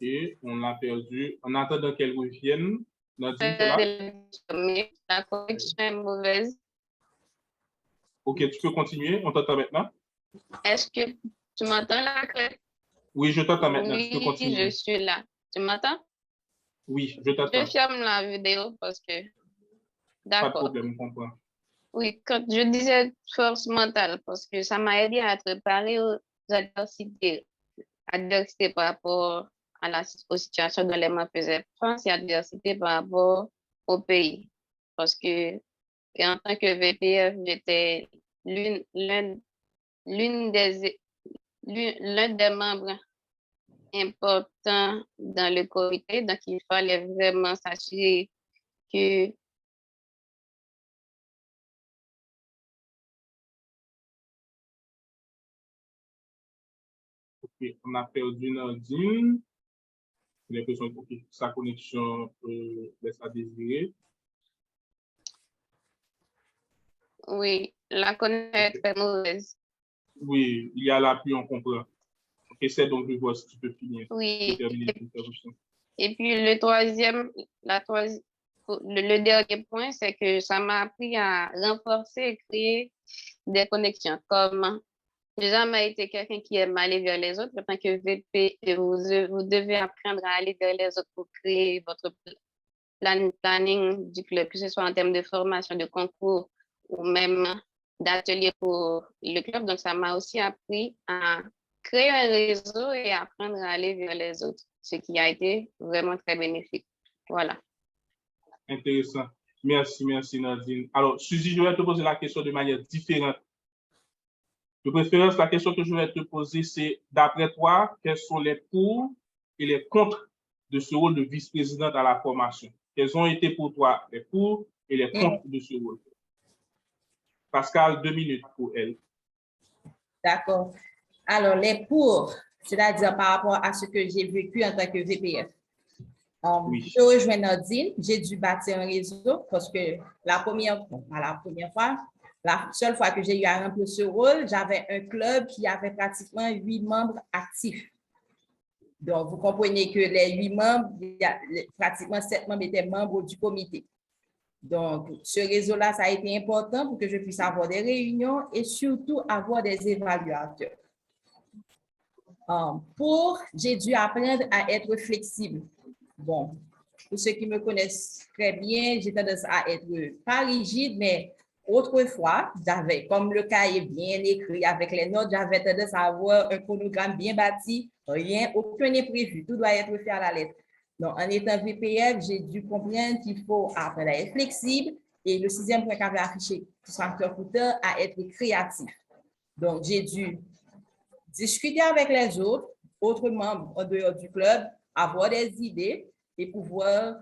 Et on l'a perdu. En attendant qu'elle revienne, Nadine, tu là? La connexion est mauvaise. Ok, tu peux continuer. On t'entend maintenant. Est-ce que tu m'entends là, Claire? Oui, je t'entends maintenant. Oui, tu peux continuer. Je suis là. Tu m'entends? Oui, je t'entends. Je ferme la vidéo parce que... Pas de D'accord. problème, on comprend. Oui, quand je disais force mentale, parce que ça m'a aidé à être préparée aux adversités par rapport aux situations dont les membres faisaient face et adversité par rapport au pays. Parce que en tant que VPF, j'étais l'un des membres importants dans le comité, donc il fallait vraiment s'assurer que Ok, on a perdu Nadine. J'ai l'impression que sa connexion laisse à désirer. Oui, la connexion est très mauvaise. Oui, il y a l'appui, on comprend. Ok, essaie donc de voir si tu peux finir. Oui. Et puis le dernier point, c'est que ça m'a appris à renforcer et créer des connexions. Comme j'ai jamais été quelqu'un qui aime aller vers les autres, en tant que VP, vous devez apprendre à aller vers les autres pour créer votre planning du club, que ce soit en termes de formation, de concours ou même d'ateliers pour le club. Donc, ça m'a aussi appris à créer un réseau et apprendre à aller vers les autres, ce qui a été vraiment très bénéfique. Voilà. Intéressant. Merci, merci Nadine. Alors, Suzy, je vais te poser la question de manière différente. De préférence, la question que je vais te poser, c'est, d'après toi, quels sont les pour et les contre de ce rôle de vice-présidente à la formation? Quels ont été pour toi les pour et les contre de ce rôle? Pascal, 2 minutes pour elle. D'accord. Alors, les pour, c'est-à-dire par rapport à ce que j'ai vécu en tant que VPF. Je rejoins Nadine, j'ai dû bâtir un réseau parce que la seule fois que j'ai eu à remplir ce rôle, j'avais un club qui avait pratiquement 8 membres actifs. Donc, vous comprenez que les 8 membres, pratiquement 7 membres étaient membres du comité. Donc, ce réseau-là, ça a été important pour que je puisse avoir des réunions et surtout avoir des évaluateurs. J'ai dû apprendre à être flexible. Bon, pour ceux qui me connaissent très bien, j'ai tendance à être pas rigide, mais autrefois, comme le cahier bien écrit avec les notes, j'avais tendance à avoir un chronogramme bien bâti, aucun n'est prévu, tout doit être fait à la lettre. Donc, en étant VPF, j'ai dû comprendre qu'il faut apprendre à être flexible et le 6e point qu'avait affiché Toastmaster Footer, à être créatif. Donc, j'ai dû discuter avec les autres membres en dehors du club, avoir des idées et pouvoir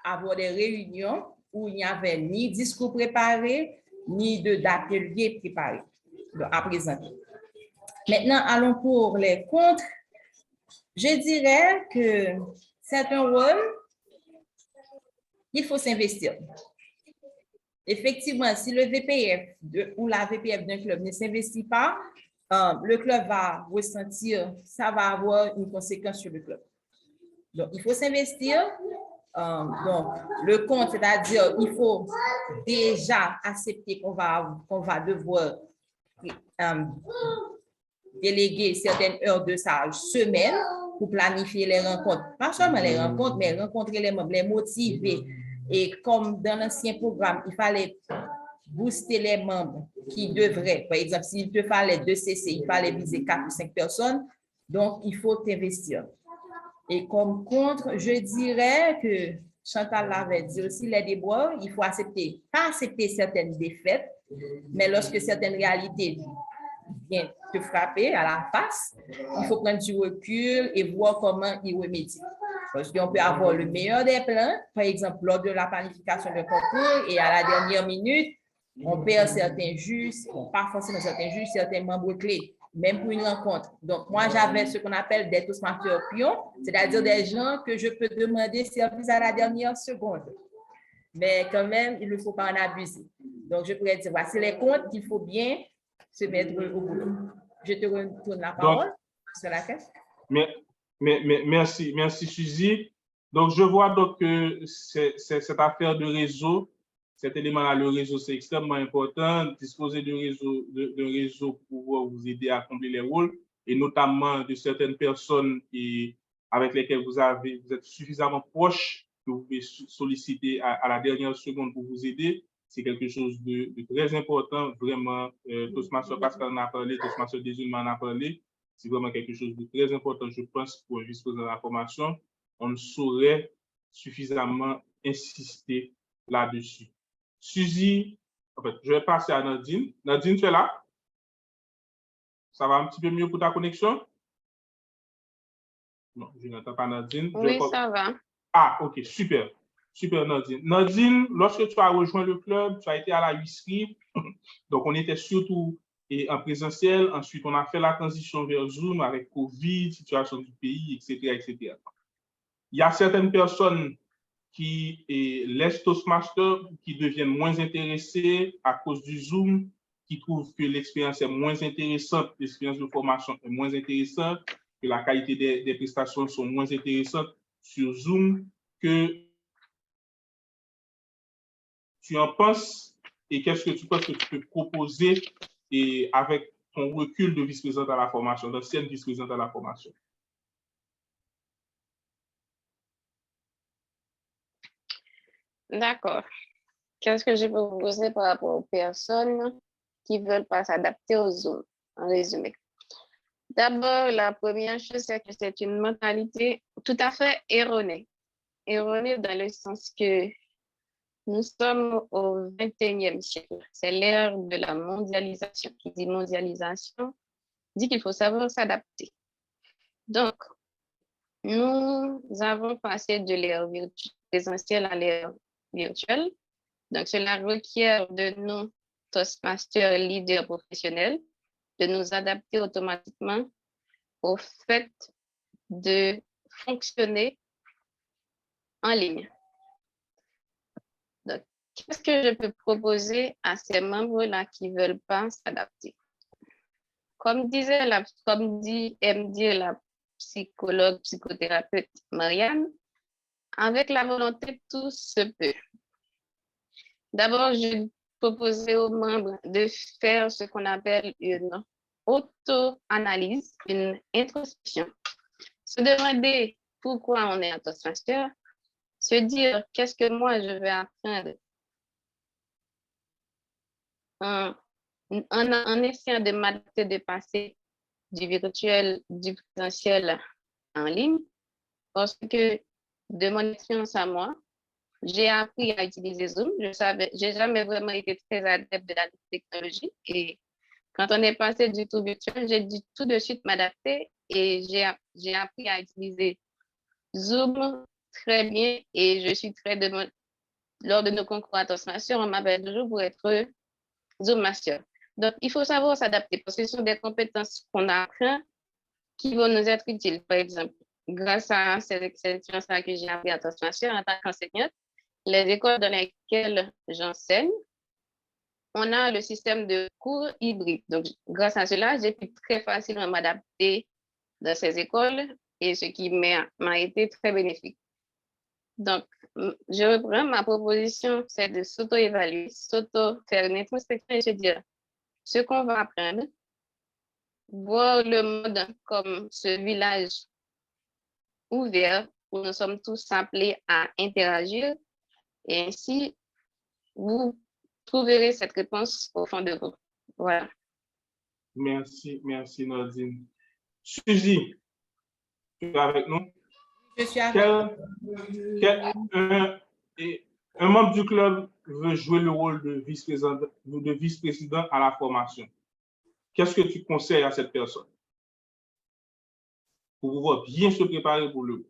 avoir des réunions où il n'y avait ni discours préparé, ni d'atelier préparé à présenter. Maintenant, allons pour les contre. Je dirais que c'est un rôle, il faut s'investir. effectivement, si le VPF ou la VPF d'un club ne s'investit pas, le club va ressentir, ça va avoir une conséquence sur le club. Donc, il faut s'investir. Donc, le compte, c'est-à-dire, il faut déjà accepter qu'on va devoir déléguer certaines heures de sa semaine pour planifier les rencontres. Pas seulement les rencontres, mais rencontrer les membres, les motiver. Et comme dans l'ancien programme, il fallait booster les membres qui devraient, par exemple, s'il te fallait 2 CC, il fallait viser 4 ou 5 personnes. Donc, il faut t'investir. Et comme contre, je dirais que Chantal l'avait dit aussi, les déboires, il faut accepter, pas accepter certaines défaites, mais lorsque certaines réalités viennent te frapper à la face, il faut prendre du recul et voir comment y remédier. Parce qu'on peut avoir le meilleur des plans, par exemple, lors de la planification de concours et à la dernière minute, on perd certains juges, pas forcément certains juges, certains membres clés, même pour une rencontre. Donc, moi, j'avais ce qu'on appelle des toastmasters pions, c'est-à-dire des gens que je peux demander service à la dernière seconde. Mais quand même, il ne faut pas en abuser. Donc, je pourrais dire, voici les comptes qu'il faut bien se mettre au boulot. Je te retourne la parole sur la question. Merci Suzy. Donc, je vois donc que cette affaire de réseau, cet élément-là, le réseau, c'est extrêmement important. Disposer de réseau pour vous aider à accomplir les rôles, et notamment de certaines personnes avec lesquelles vous êtes suffisamment proches que vous pouvez solliciter à la dernière seconde pour vous aider. C'est quelque chose de très important, vraiment. Toastmaster Pascal en a parlé, Toastmaster Désulman en a parlé. C'est vraiment quelque chose de très important, je pense, pour un vice-président de la formation. On ne saurait suffisamment insister là-dessus. Suzy, en fait, je vais passer à Nadine. Nadine, tu es là? Ça va un petit peu mieux pour ta connexion? Non, je n'entends pas Nadine. Oui, ça va. Ah, ok, super. Super, Nadine. Nadine, lorsque tu as rejoint le club, tu as été à la huisserie. Donc, on était surtout en présentiel. Ensuite, on a fait la transition vers Zoom avec Covid, situation du pays, etc., etc. Il y a certaines personnes qui laissent Toastmaster, qui deviennent moins intéressés à cause du Zoom, qui trouvent que l'expérience est moins intéressante, l'expérience de formation est moins intéressante, que la qualité des prestations sont moins intéressantes sur Zoom. Que tu en penses et qu'est-ce que tu penses que tu peux proposer avec ton recul de vice-présidente à la formation, d'ancienne vice-présidente à la formation? D'accord. Qu'est-ce que je peux vous poser par rapport aux personnes qui ne veulent pas s'adapter au Zoom, en résumé? D'abord, la première chose, c'est que c'est une mentalité tout à fait erronée. Erronée dans le sens que nous sommes au 21e siècle. C'est l'ère de la mondialisation. Qui dit mondialisation dit qu'il faut savoir s'adapter. Donc, nous avons passé de l'ère présentielle à l'ère virtuelle. Donc, cela requiert de nous, Toastmasters, leaders professionnels, de nous adapter automatiquement au fait de fonctionner en ligne. Donc, qu'est-ce que je peux proposer à ces membres-là qui ne veulent pas s'adapter? Comme dit la psychologue, psychothérapeute Marianne, avec la volonté, tout se peut. D'abord, je proposais aux membres de faire ce qu'on appelle une auto-analyse, une introspection. Se demander pourquoi on est un Toastmaster, se dire qu'est-ce que moi je vais apprendre en essayant de m'adapter, de passer du virtuel, du présentiel en ligne, parce que de mon expérience à moi, j'ai appris à utiliser Zoom. J'ai jamais vraiment été très adepte de la technologie. Et quand on est passé du tout virtuel, j'ai dû tout de suite m'adapter et j'ai appris à utiliser Zoom très bien. Et je suis lors de nos concours à Toastmaster, on m'appelle toujours pour être Zoom Master. Donc, il faut savoir s'adapter parce que ce sont des compétences qu'on apprend qui vont nous être utiles. Par exemple, grâce à cette expérience que j'ai appris à Toastmaster en tant qu'enseignante, les écoles dans lesquelles j'enseigne on a le système de cours hybride. Donc, grâce à cela, j'ai pu très facilement m'adapter dans ces écoles et ce qui m'a été très bénéfique. Donc, je reprends ma proposition, c'est de s'auto-évaluer, faire une introspection et se dire ce qu'on va apprendre, voir le monde comme ce village ouvert où nous sommes tous appelés à interagir et ainsi, vous trouverez cette réponse au fond de vous. Voilà. Merci Nadine. Suzy, tu es avec nous? Je suis avec un membre du club veut jouer le rôle de vice-président à la formation. Qu'est-ce que tu conseilles à cette personne pour pouvoir bien se préparer pour le...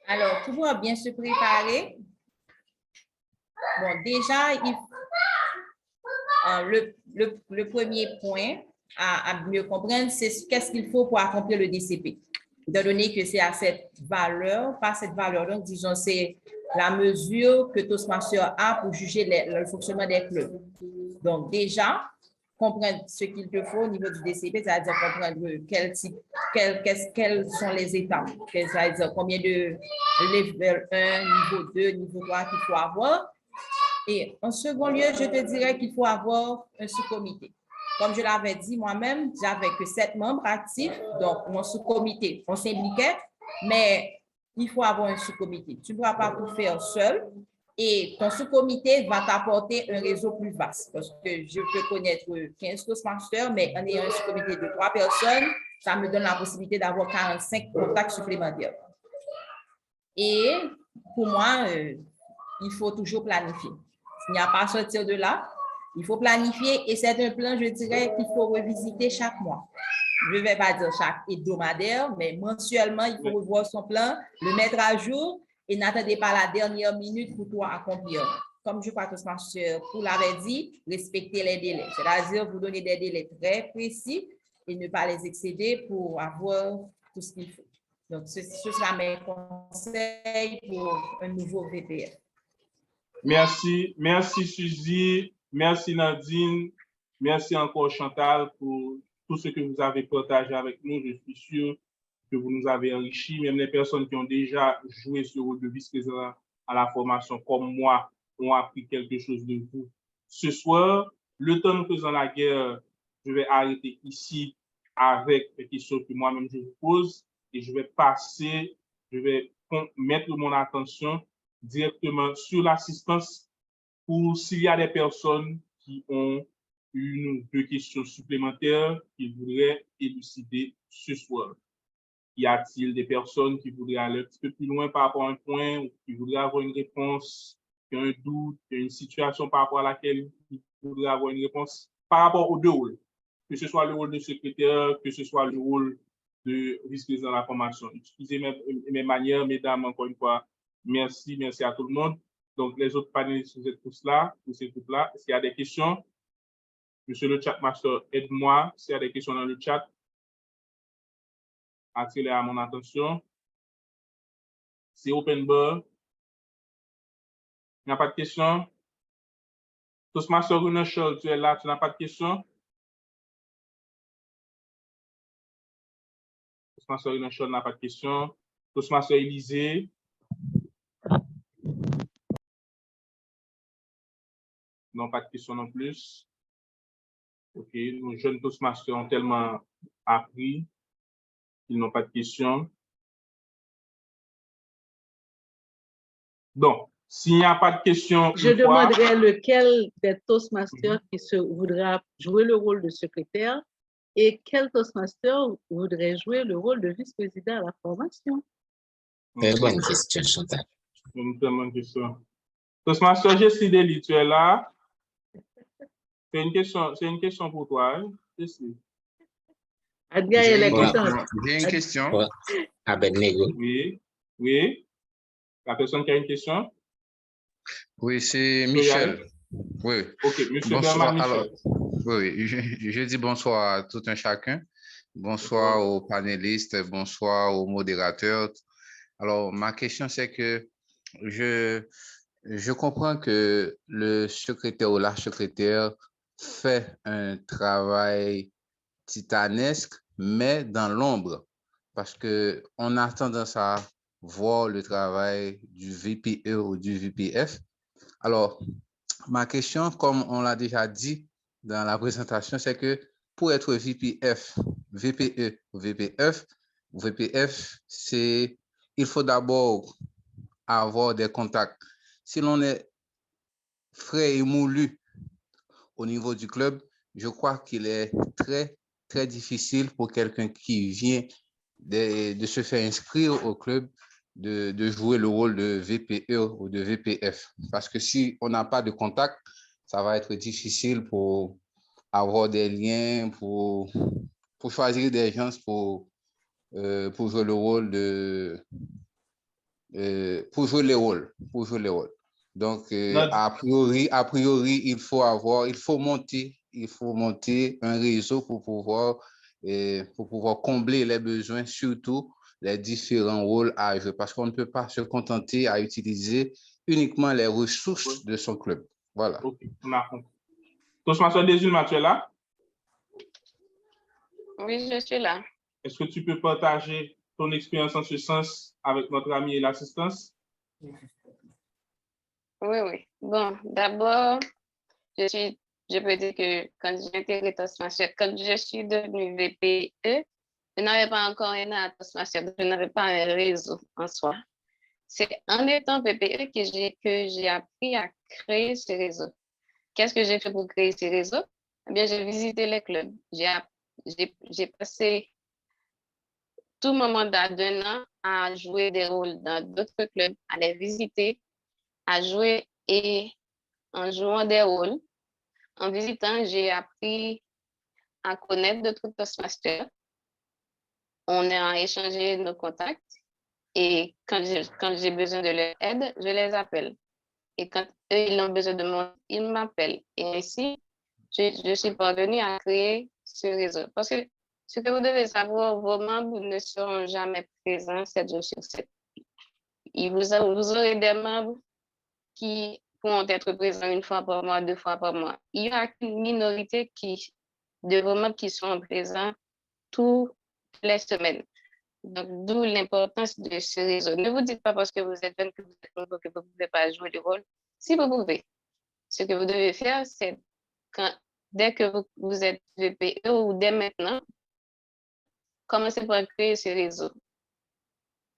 Alors, pour pouvoir bien se préparer, bon, déjà, le premier point à mieux comprendre, c'est qu'est-ce qu'il faut pour accomplir le DCP. Étant donné que c'est à cette valeur, pas cette valeur, donc disons, c'est la mesure que Toastmasters a pour juger le fonctionnement des clubs. Donc, déjà, comprendre ce qu'il te faut au niveau du DCP, c'est-à-dire comprendre quelles sont les étapes, c'est-à-dire combien de level 1, niveau 2, niveau 3 qu'il faut avoir. Et en second lieu, je te dirais qu'il faut avoir un sous-comité. Comme je l'avais dit moi-même, j'avais que 7 membres actifs, donc mon sous-comité, on s'impliquait, mais il faut avoir un sous-comité. Tu ne pourras pas tout faire seul et ton sous-comité va t'apporter un réseau plus vaste parce que je peux connaître 15 Toastmasters, mais en ayant un sous-comité de 3 personnes, ça me donne la possibilité d'avoir 45 contacts supplémentaires. Et pour moi, il faut toujours planifier. Il n'y a pas à sortir de là. Il faut planifier et c'est un plan, je dirais, qu'il faut revisiter chaque mois. Je ne vais pas dire chaque hebdomadaire, mais mensuellement, il faut revoir son plan, le mettre à jour et n'attendez pas la dernière minute pour pouvoir accomplir. Comme je crois que vous l'avez dit, respectez les délais. C'est-à-dire, vous donner des délais très précis et ne pas les excéder pour avoir tout ce qu'il faut. Donc, ce sera mes conseils pour un nouveau VPF. Merci Suzy, merci Nadine, merci encore Chantal pour tout ce que vous avez partagé avec nous. Je suis sûr que vous nous avez enrichis, même les personnes qui ont déjà joué ce rôle de vice-président à la formation comme moi ont appris quelque chose de vous. Ce soir, le temps nous faisant la guerre, je vais arrêter ici avec les questions que moi-même je vous pose et je vais mettre mon attention directement sur l'assistance pour s'il y a des personnes qui ont une ou deux questions supplémentaires qu'ils voudraient élucider ce soir. Y a-t-il des personnes qui voudraient aller un petit peu plus loin par rapport à un point ou qui voudraient avoir une réponse, qui ont un doute, qui ont une situation par rapport à laquelle ils voudraient avoir une réponse par rapport aux deux rôles, que ce soit le rôle de secrétaire, que ce soit le rôle de vice-président de la formation. Excusez mes manières, mesdames, encore une fois, merci à tout le monde. Donc, les autres panélistes, vous êtes tous là, Est-ce qu'il y a des questions? Monsieur le chatmaster, aide-moi. S'il y a des questions dans le chat, attirez-les à mon attention. C'est open bar. Il n'y a pas de questions? Toastmaster Runachol, tu es là, tu n'as pas de questions? Toastmaster Runachol n'a pas de questions. Toastmaster Élysée. Non, pas de questions non plus. OK, nos jeunes Toastmasters ont tellement appris qu'ils n'ont pas de questions. Donc, s'il n'y a pas de questions... Je demanderai lequel des Toastmasters qui voudra jouer le rôle de secrétaire et quel Toastmaster voudrait jouer le rôle de vice-président à la formation. Très bonne question, Chantal. Une très bonne question. Toastmaster Jessie, tu es là? C'est une question pour toi, hein? J'ai une question. Abednego. Oui. La personne qui a une question? Oui, c'est Michel. Oui. OK, monsieur bonsoir. Michel. Alors, oui, je dis bonsoir à tout un chacun. Bonsoir aux panélistes, bonsoir aux modérateurs. Alors, ma question, c'est que je comprends que le secrétaire ou la secrétaire fait un travail titanesque, mais dans l'ombre, parce qu'on a tendance à voir le travail du VPE ou du VPF. Alors, ma question, comme on l'a déjà dit dans la présentation, c'est que pour être VPF, VPE ou VPF, il faut d'abord avoir des contacts. Si l'on est frais et moulu au niveau du club, je crois qu'il est très, très difficile pour quelqu'un qui vient de se faire inscrire au club de jouer le rôle de VPE ou de VPF. Parce que si on n'a pas de contact, ça va être difficile pour avoir des liens, pour choisir des gens pour jouer le rôle pour jouer les rôles. Donc, a priori, il faut monter un réseau pour pouvoir combler les besoins, surtout les différents rôles à jouer, parce qu'on ne peut pas se contenter à utiliser uniquement les ressources de son club. Voilà. Ok, on a compris. Toastmaster Desulma, tu es là? Oui, je suis là. Est-ce que tu peux partager ton expérience en ce sens avec notre ami et l'assistance? Oui. Bon, d'abord, je peux dire que quand j'ai intégré Toastmaster, quand je suis devenue VPE, je n'avais pas encore un Toastmaster, je n'avais pas un réseau en soi. C'est en étant VPE que j'ai appris à créer ce réseau. Qu'est-ce que j'ai fait pour créer ce réseau? Eh bien, j'ai visité les clubs. J'ai passé tout mon mandat d'1 an à jouer des rôles dans d'autres clubs, à les visiter, à jouer et en jouant des rôles. En visitant, j'ai appris à connaître d'autres Toastmasters. On a échangé nos contacts et quand j'ai besoin de leur aide, je les appelle. Et quand eux, ils ont besoin de moi, ils m'appellent. Et ainsi, je suis parvenue à créer ce réseau. Parce que ce que vous devez savoir, vos membres ne seront jamais présents 7 jours sur 7. Vous aurez des membres qui pourront être présents 1 fois par mois, 2 fois par mois. Il y a une minorité de vos membres qui seront présents toutes les semaines. Donc, d'où l'importance de ce réseau. Ne vous dites pas parce que vous êtes jeune que vous ne pouvez pas jouer le rôle. Si vous pouvez, ce que vous devez faire, c'est dès que vous êtes VPE ou dès maintenant, commencez par créer ce réseau.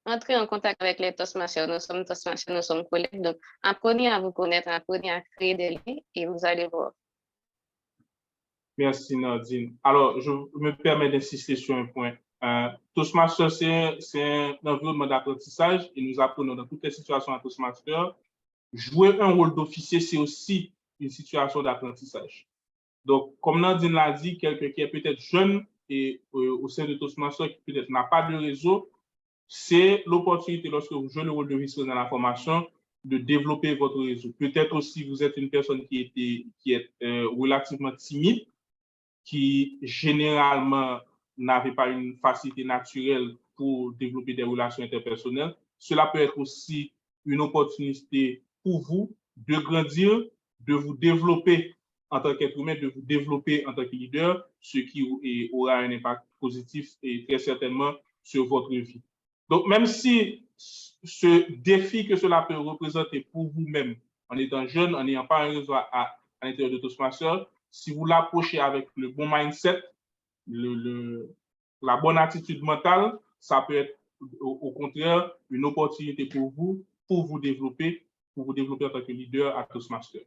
Entrez en contact avec les Toastmasters. Nous sommes Toastmasters, nous sommes collègues. Donc, apprenez à vous connaître, apprenez à créer des liens et vous allez voir. Merci, Nadine. Alors, je me permets d'insister sur un point. Toastmaster, c'est un environnement d'apprentissage et nous apprenons dans toutes les situations à Toastmaster. Jouer un rôle d'officier, c'est aussi une situation d'apprentissage. Donc, comme Nadine l'a dit, quelqu'un qui est peut-être jeune et au sein de Toastmaster qui peut-être n'a pas de réseau, c'est l'opportunité lorsque vous jouez le rôle de vice-président dans la formation de développer votre réseau. Peut-être aussi vous êtes une personne qui est relativement timide, qui généralement n'avait pas une facilité naturelle pour développer des relations interpersonnelles. Cela peut être aussi une opportunité pour vous de grandir, de vous développer en tant qu'être humain, de vous développer en tant que leader, ce qui aura un impact positif et très certainement sur votre vie. Donc, même si ce défi que cela peut représenter pour vous-même, en étant jeune, en n'ayant pas un réseau à l'intérieur de Toastmaster, si vous l'approchez avec le bon mindset, la bonne attitude mentale, ça peut être au contraire une opportunité pour vous développer en tant que leader à Toastmaster.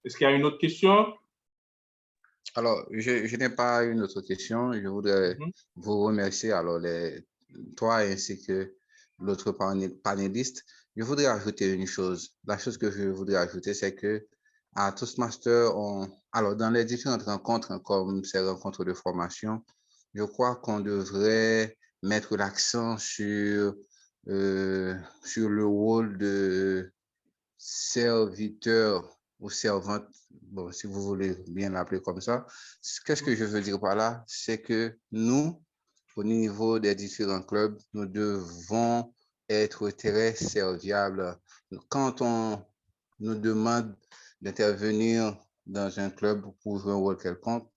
Est-ce qu'il y a une autre question? Alors, je n'ai pas une autre question. Je voudrais vous remercier, alors, toi ainsi que l'autre panéliste. Je voudrais ajouter une chose. La chose que je voudrais ajouter, c'est que à Toastmaster, alors dans les différentes rencontres, comme ces rencontres de formation, je crois qu'on devrait mettre l'accent sur le rôle de serviteur ou servante, bon, si vous voulez bien l'appeler comme ça. Qu'est-ce que je veux dire par là? C'est que nous, au niveau des différents clubs, nous devons être très serviable. Quand on nous demande d'intervenir dans un club pour jouer un rôle quelconque,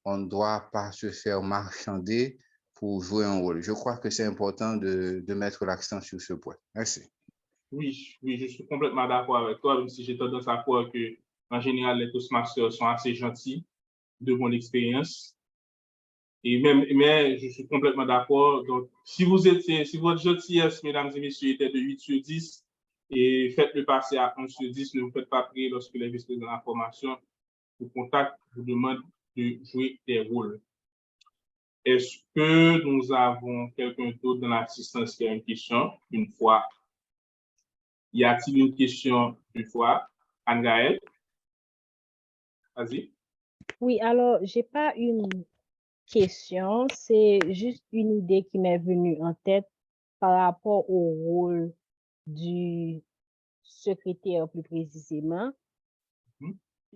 on ne doit pas se faire marchander pour jouer un rôle. Je crois que c'est important de mettre l'accent sur ce point. Merci. Oui, je suis complètement d'accord avec toi, même si j'ai tendance à croire que, en général, les Toastmasters sont assez gentils, de mon expérience. Mais je suis complètement d'accord. Donc, si votre gentillesse, mesdames et messieurs, était de 8 sur 10, et faites-le passer à 1 sur 10, ne vous faites pas prier lorsque les vice-présidents de la formation vous contactent, vous demandent de jouer des rôles. Est-ce que nous avons quelqu'un d'autre dans l'assistance qui a une question une fois? Y a-t-il une question une fois? Anne-Gaëlle? Vas-y. Oui, alors, j'ai pas une question, c'est juste une idée qui m'est venue en tête par rapport au rôle du secrétaire plus précisément.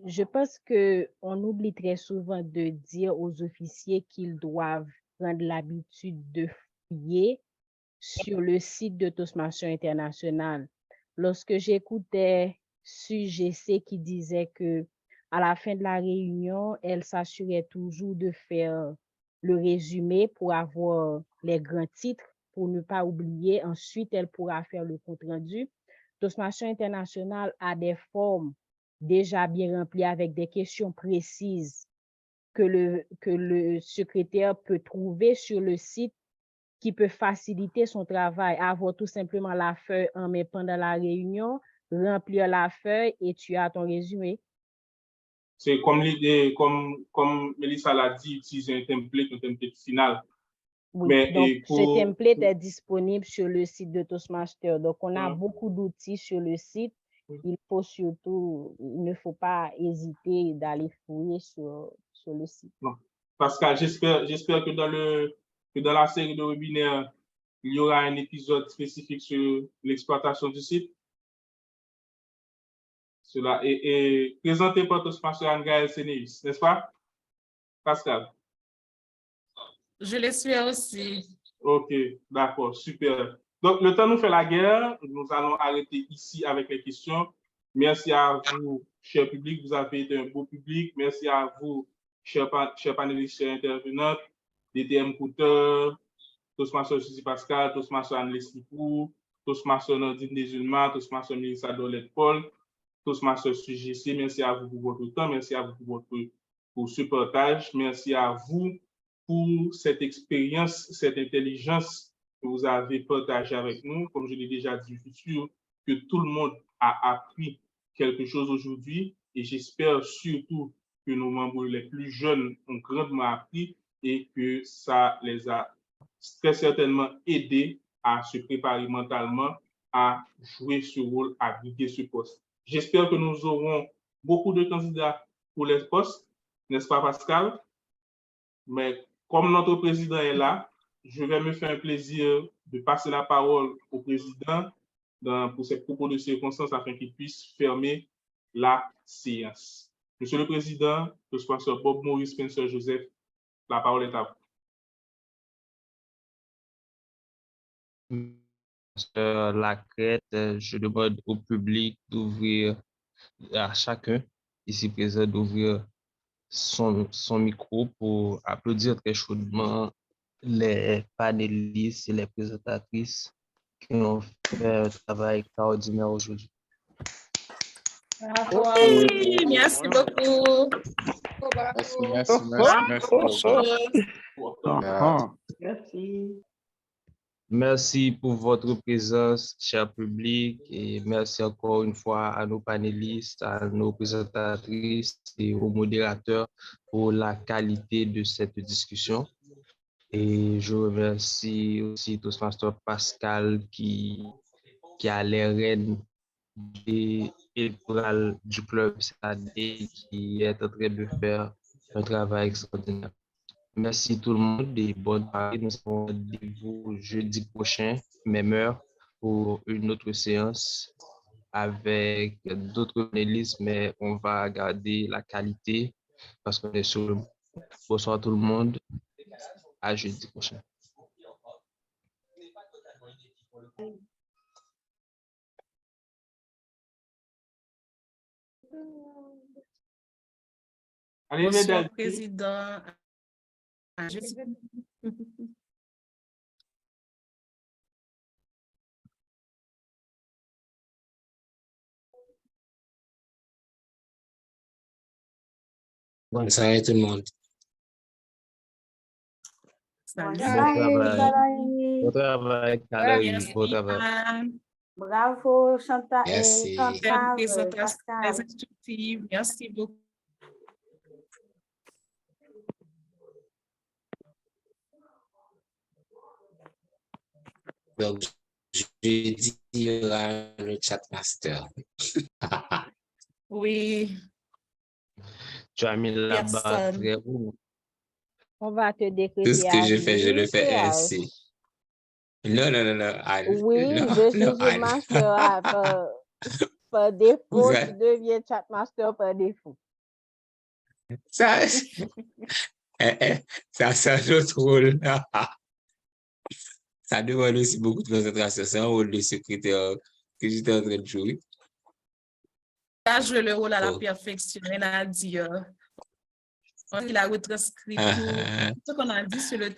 Je pense qu'on oublie très souvent de dire aux officiers qu'ils doivent prendre l'habitude de fouiller sur le site de Toastmasters International. Lorsque j'écoutais SUGC qui disait que à la fin de la réunion, elle s'assurait toujours de faire le résumé pour avoir les grands titres, pour ne pas oublier. Ensuite, elle pourra faire le compte-rendu. Toastmasters International a des formes déjà bien remplies avec des questions précises que le secrétaire peut trouver sur le site qui peut faciliter son travail. Avoir tout simplement la feuille en main pendant la réunion, remplir la feuille et tu as ton résumé. C'est comme l'idée, comme Mélissa l'a dit, utiliser un template final. Oui, Mais donc ce template est disponible sur le site de Toastmasters. Donc, on a beaucoup d'outils sur le site. Il ne faut pas hésiter d'aller fouiller sur le site. Non. Pascal, j'espère que dans la série de webinaires, il y aura un épisode spécifique sur l'exploitation du site. Cela est présenté par Toastmasters Anne-Gaëlle Sénéus, n'est-ce pas, Pascal? Je l'espère aussi. Ok, d'accord, super. Donc, le temps nous fait la guerre. Nous allons arrêter ici avec les questions. Merci à vous, cher public. Vous avez été un beau public. Merci à vous, chers panélistes, chers intervenants, DTM Couteur, Toastmasters Suzy Pascal, Toastmasters Anne-Leslie Pou, Toastmasters Nordine Desulma, Toastmasters Mélissa Dolette Paul, Toastmasters SUGC. Merci à vous pour votre temps. Merci à vous pour ce partage. Merci à vous pour cette expérience, cette intelligence que vous avez partagée avec nous. Comme je l'ai déjà dit, je suis sûr que tout le monde a appris quelque chose aujourd'hui et j'espère surtout que nos membres les plus jeunes ont grandement appris et que ça les a très certainement aidés à se préparer mentalement à jouer ce rôle, à briguer ce poste. J'espère que nous aurons beaucoup de candidats pour les postes, n'est-ce pas, Pascal? Mais comme notre président est là, je vais me faire un plaisir de passer la parole au président pour ses propos de circonstance afin qu'il puisse fermer la séance. Monsieur le Président, le sponsor Bob Maurice Spencer Joseph, la parole est à vous. La crête, je demande au public d'ouvrir, à chacun ici présent d'ouvrir son micro pour applaudir très chaudement les panélistes et les présentatrices qui ont fait un travail extraordinaire aujourd'hui. Oui, merci beaucoup. Merci. Merci pour votre présence, cher public, et merci encore une fois à nos panélistes, à nos présentatrices et aux modérateurs pour la qualité de cette discussion. Et je remercie aussi Toastmaster Pascal qui a les rênes électorales du club cette année, qui est en train de faire un travail extraordinaire. Merci tout le monde et bonne soirée. Nous avons rendez-vous jeudi prochain, même heure, pour une autre séance avec d'autres panélistes, mais on va garder la qualité parce qu'on est sur le... Bonsoir tout le monde. À jeudi prochain. Allez, Bonsoir, Delphine. Président. Bonne soirée tout le monde. Bon travail. Bon travail, Valérie. Bon travail. Bravo, Chantal. Merci. Chantal, Présentation Pascal. très instructive. Merci beaucoup. Donc, jeudi, il y aura le chat master. Oui. Tu as mis la barre Personne. très haut. On va te Tout décréter ce que je fais, je le fais administrateur. ainsi. Non, non, non, non, Anne. Oui, Non, je non, suis Anne. master par défaut, Vous tu êtes- deviens chat master par défaut. Ça, ça change notre rôle. Ça demande aussi beaucoup de concentration. C'est un rôle de secrétaire que j'étais en train de jouer. Là, je le rôle à la Oh. perfection, rien à dire. Il a retranscrit tout ce qu'on a dit sur le